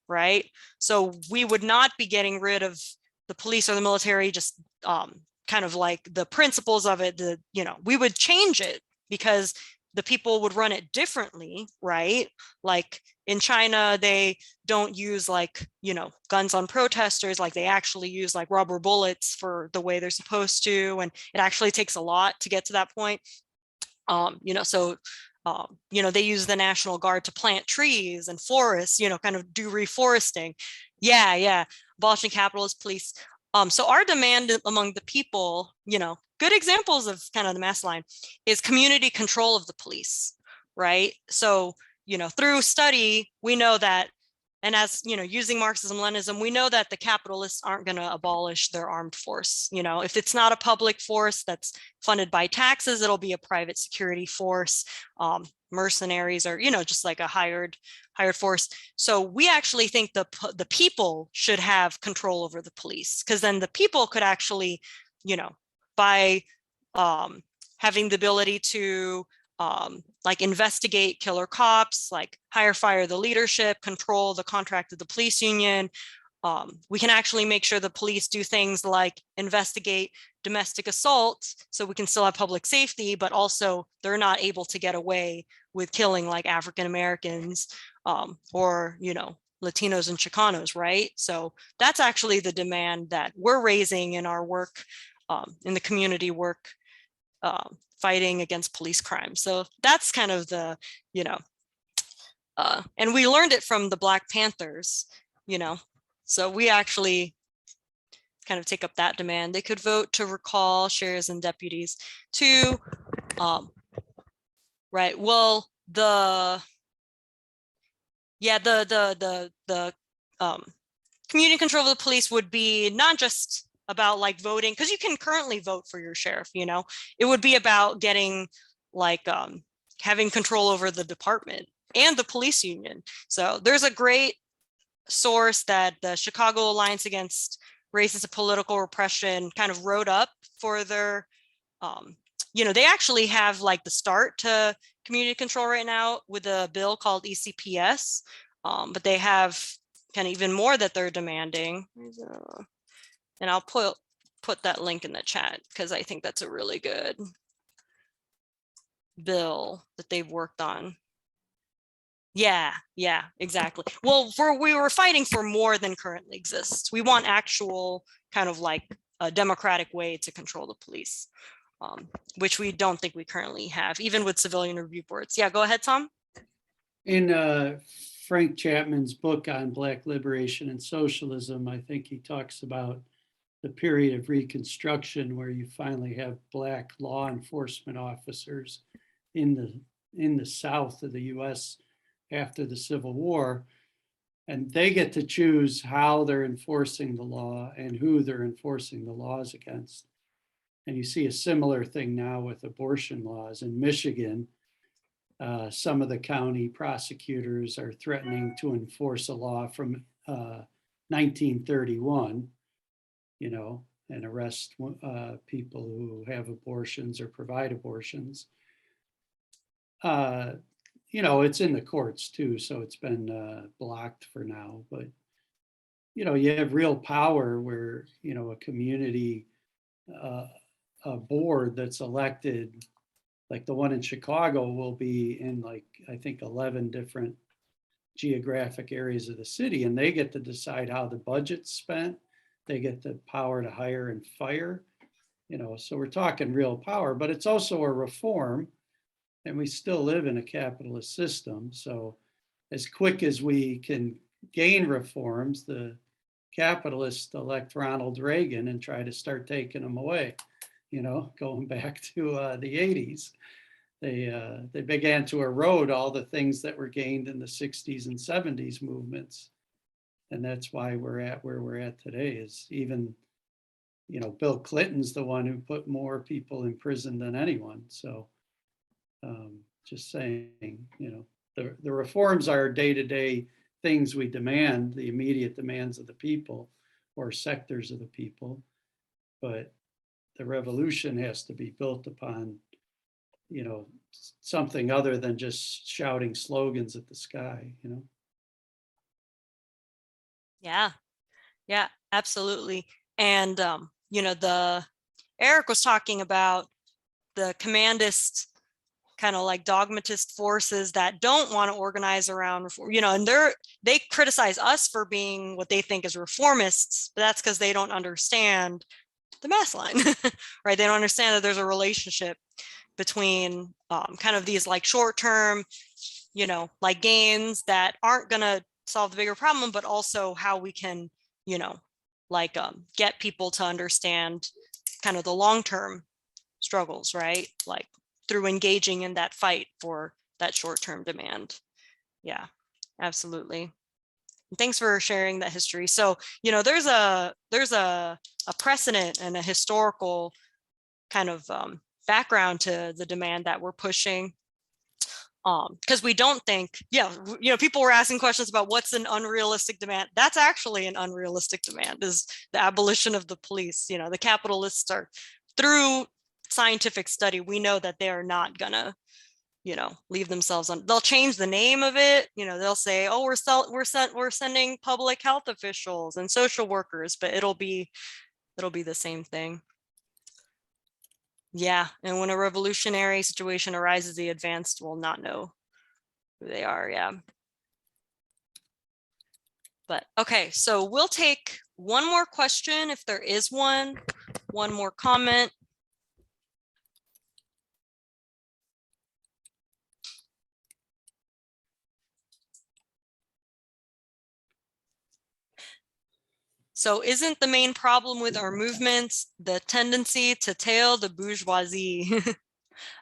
right? So we would not be getting rid of the police or the military, just kind of like the principles of it, you know, we would change it because the people would run it differently, right? Like in China, they don't use like, you know, guns on protesters, like they actually use like rubber bullets for the way they're supposed to. And it actually takes a lot to get to that point. You know, so, you know, they use the National Guard to plant trees and forests, you know, kind of do reforesting. Yeah. Abolishing capitalist police. So our demand among the people, good examples of kind of the mass line is community control of the police, right? So, through study, we know that, and as, using Marxism-Leninism, we know that the capitalists aren't going to abolish their armed force. If it's not a public force that's funded by taxes, it'll be a private security force. Mercenaries are, just like a hired force. So we actually think the people should have control over the police, because then the people could actually, by having the ability to like investigate killer cops, like fire the leadership, control the contract of the police union. We can actually make sure the police do things like investigate domestic assault, so we can still have public safety, but also they're not able to get away with killing like African Americans or, Latinos and Chicanos, right? So that's actually the demand that we're raising in our work, in the community work, fighting against police crime. So that's kind of the, and we learned it from the Black Panthers, so we actually kind of take up that demand. They could vote to recall sheriffs and deputies to, right. Well, the community control of the police would be not just about like voting, because you can currently vote for your sheriff, it would be about getting like having control over the department and the police union. So there's a great source that the Chicago Alliance Against Racist and Political Repression kind of wrote up for their, they actually have like the start to community control right now with a bill called ECPS, but they have kind of even more that they're demanding. And I'll put that link in the chat, because I think that's a really good bill that they've worked on. Yeah, exactly. Well, we were fighting for more than currently exists. We want actual kind of like a democratic way to control the police, which we don't think we currently have, even with civilian review boards. Yeah, go ahead, Tom. In Frank Chapman's book on Black liberation and socialism, I think he talks about the period of Reconstruction where you finally have Black law enforcement officers in the South of the US after the Civil War, and they get to choose how they're enforcing the law and who they're enforcing the laws against. And you see a similar thing now with abortion laws in Michigan. Some of the county prosecutors are threatening to enforce a law from 1931, and arrest people who have abortions or provide abortions. It's in the courts too, so it's been blocked for now. But, you have real power where, a community a board that's elected, like the one in Chicago, will be in like, I think 11 different geographic areas of the city, and they get to decide how the budget's spent. They get the power to hire and fire, so we're talking real power, but it's also a reform. And we still live in a capitalist system. So as quick as we can gain reforms, the capitalists elect Ronald Reagan and try to start taking them away, going back to the 80s. They began to erode all the things that were gained in the 60s and 70s movements. And that's why we're at where we're at today. Is even, Bill Clinton's the one who put more people in prison than anyone. So just saying, the reforms are day-to-day things we demand, the immediate demands of the people or sectors of the people. But the revolution has to be built upon, something other than just shouting slogans at the sky, Yeah, absolutely. And, Eric was talking about the commandist kind of like dogmatist forces that don't want to organize around reform, and they criticize us for being what they think is reformists, but that's because they don't understand the mass line, right? They don't understand that there's a relationship between kind of these like short-term, like gains that aren't going to solve the bigger problem, but also how we can, like get people to understand kind of the long-term struggles, right? Like through engaging in that fight for that short-term demand. Yeah, absolutely. Thanks for sharing that history. So, there's a precedent and a historical kind of background to the demand that we're pushing. Because we don't think, people were asking questions about what's an unrealistic demand. That's actually an unrealistic demand, is the abolition of the police. The capitalists are, through scientific study, we know that they are not gonna, leave themselves on. They'll change the name of it. They'll say, oh, we're sending public health officials and social workers, but it'll be the same thing. Yeah, and when a revolutionary situation arises, the advanced will not know who they are. Yeah. But okay, so we'll take one more question if there is one more comment. So isn't the main problem with our movements the tendency to tail the bourgeoisie?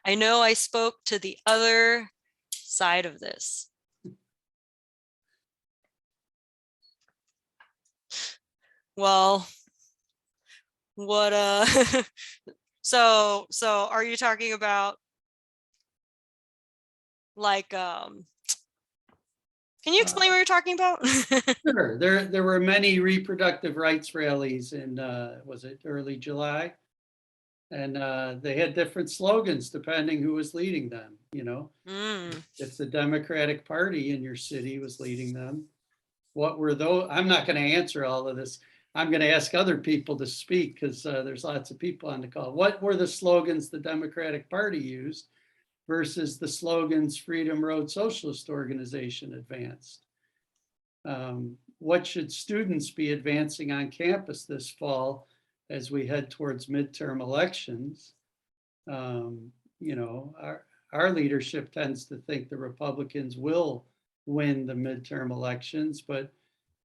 I know I spoke to the other side of this. Well, what so are you talking about like can you explain what you're talking about? Sure. There were many reproductive rights rallies in was it early July? And they had different slogans depending who was leading them, If the Democratic Party in your city was leading them, what were those? I'm not going to answer all of this. I'm going to ask other people to speak because there's lots of people on the call. What were the slogans the Democratic Party used versus the slogans Freedom Road Socialist Organization advanced? What should students be advancing on campus this fall as we head towards midterm elections? Our leadership tends to think the Republicans will win the midterm elections, but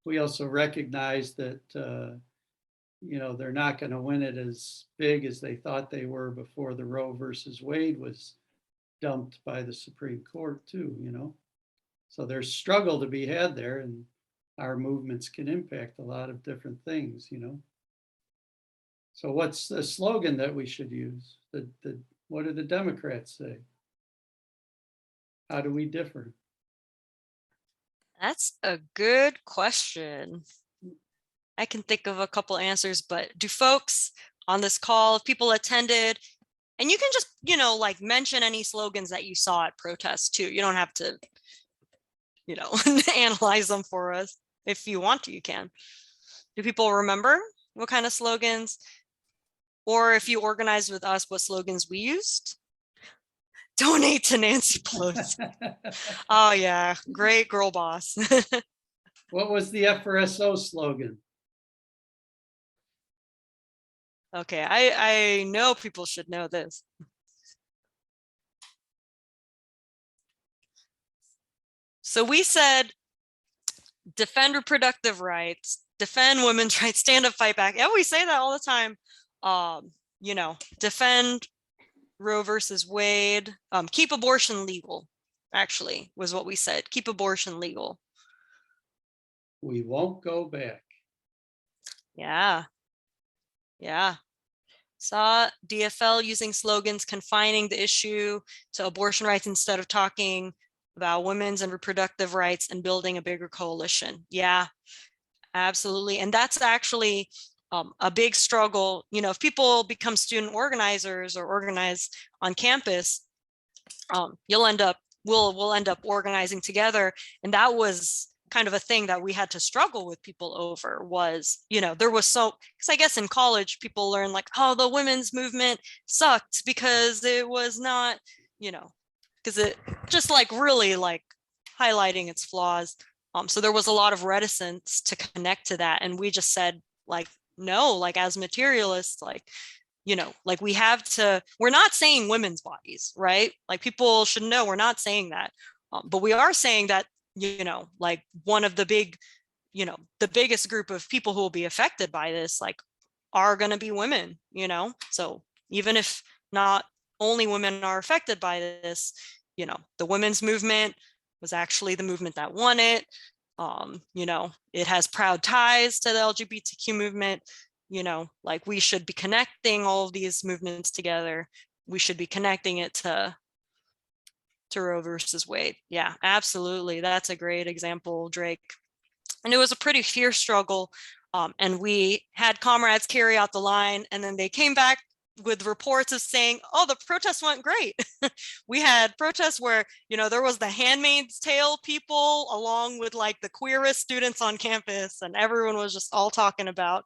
we also recognize that they're not going to win it as big as they thought they were before the Roe versus Wade was dumped by the Supreme Court too, So there's struggle to be had there, and our movements can impact a lot of different things, So what's the slogan that we should use? What do the Democrats say? How do we differ? That's a good question. I can think of a couple answers, but do folks on this call, if people attended, and you can just, like mention any slogans that you saw at protests too. You don't have to, analyze them for us. If you want to, you can. Do people remember what kind of slogans? Or if you organized with us, what slogans we used? Donate to Nancy Pelosi. Oh yeah, great girl boss. What was the FRSO slogan? Okay, I know people should know this. So we said, defend reproductive rights, defend women's rights, stand up, fight back. Yeah, we say that all the time. Defend Roe versus Wade, keep abortion legal, actually, was what we said. Keep abortion legal. We won't go back. Yeah. Yeah. Saw DFL using slogans confining the issue to abortion rights instead of talking about women's and reproductive rights and building a bigger coalition. Yeah, absolutely. And that's actually a big struggle. If people become student organizers or organize on campus, we'll end up organizing together. And that was kind of a thing that we had to struggle with people over was, there was because I guess in college, people learn like, oh, the women's movement sucked because it was not, because it just like really like highlighting its flaws. So there was a lot of reticence to connect to that. And we just said like, no, like as materialists, like, like we have to, we're not saying women's bodies, right? Like people should know we're not saying that. But we are saying that like one of the big, the biggest group of people who will be affected by this, like, are going to be women, so even if not only women are affected by this, the women's movement was actually the movement that won it. It has proud ties to the LGBTQ movement, like we should be connecting all of these movements together. We should be connecting it to Roe versus Wade. Yeah, absolutely. That's a great example, Drake. And it was a pretty fierce struggle. And we had comrades carry out the line, and then they came back with reports of saying, oh, the protests went great. We had protests where, there was the Handmaid's Tale people along with like the queerest students on campus, and everyone was just all talking about,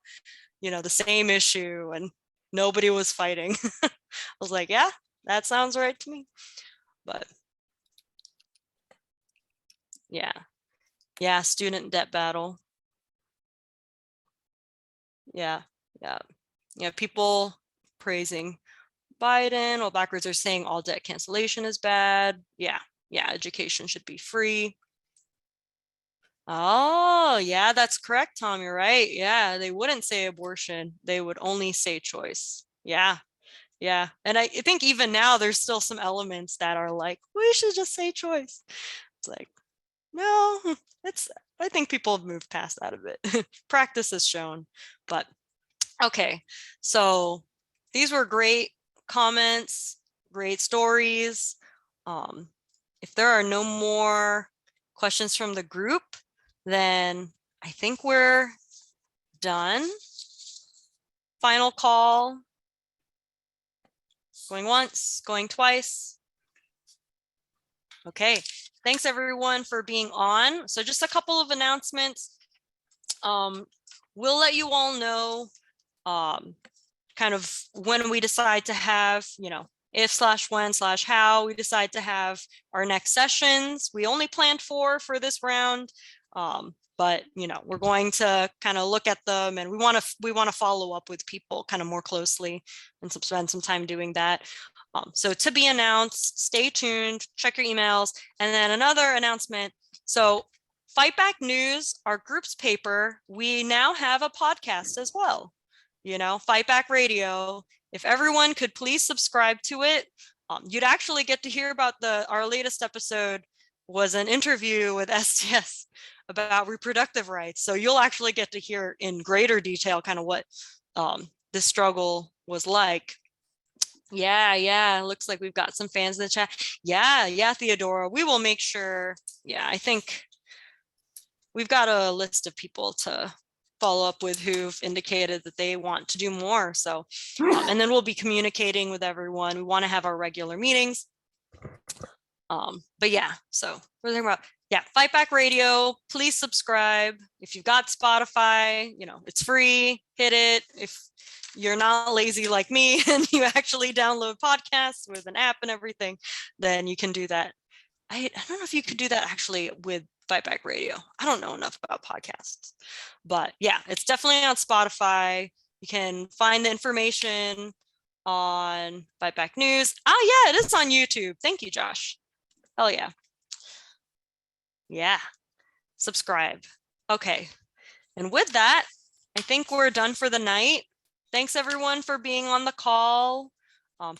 the same issue, and nobody was fighting. I was like, yeah, that sounds right to me. But yeah, student debt battle. Yeah, people praising Biden, while backwards are saying all debt cancellation is bad. Yeah, education should be free. Oh, yeah, that's correct, Tom. You're right. Yeah, they wouldn't say abortion. They would only say choice. Yeah. And I think even now there's still some elements that are like, we should just say choice. It's like, no, I think people have moved past that a bit. Practice has shown. But okay, so these were great comments, great stories. If there are no more questions from the group, then I think we're done. Final call. Going once, going twice. Okay, thanks everyone for being on. So just a couple of announcements. We'll let you all know kind of when we decide to have, if/when/how we decide to have our next sessions. We only planned 4 for this round, but we're going to kind of look at them, and we want to follow up with people kind of more closely and spend some time doing that. So to be announced, stay tuned, check your emails. And then another announcement. So Fight Back News, our group's paper, we now have a podcast as well. Fight Back Radio. If everyone could please subscribe to it, you'd actually get to hear about our latest episode was an interview with STS about reproductive rights. So you'll actually get to hear in greater detail kind of what this struggle was like. Yeah, looks like we've got some fans in the chat. Yeah, Theodora, we will make sure. Yeah, I think we've got a list of people to follow up with who've indicated that they want to do more. So, and then we'll be communicating with everyone. We want to have our regular meetings. But yeah, so we're talking about, Fight Back Radio. Please subscribe. If you've got Spotify, it's free, hit it. If you're not lazy like me and you actually download podcasts with an app and everything, then you can do that. I don't know if you could do that actually with Fight Back Radio. I don't know enough about podcasts, but yeah, it's definitely on Spotify. You can find the information on Fight Back News. Oh yeah, it is on YouTube. Thank you, Josh. Hell yeah. Yeah, subscribe. Okay, and with that, I think we're done for the night. Thanks everyone for being on the call.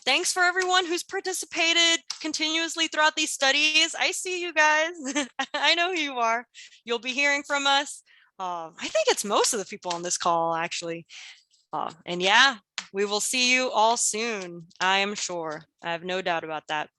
Thanks for everyone who's participated continuously throughout these studies. I see you guys. I know who you are. You'll be hearing from us. I think it's most of the people on this call, actually. And yeah, we will see you all soon. I am sure. I have no doubt about that.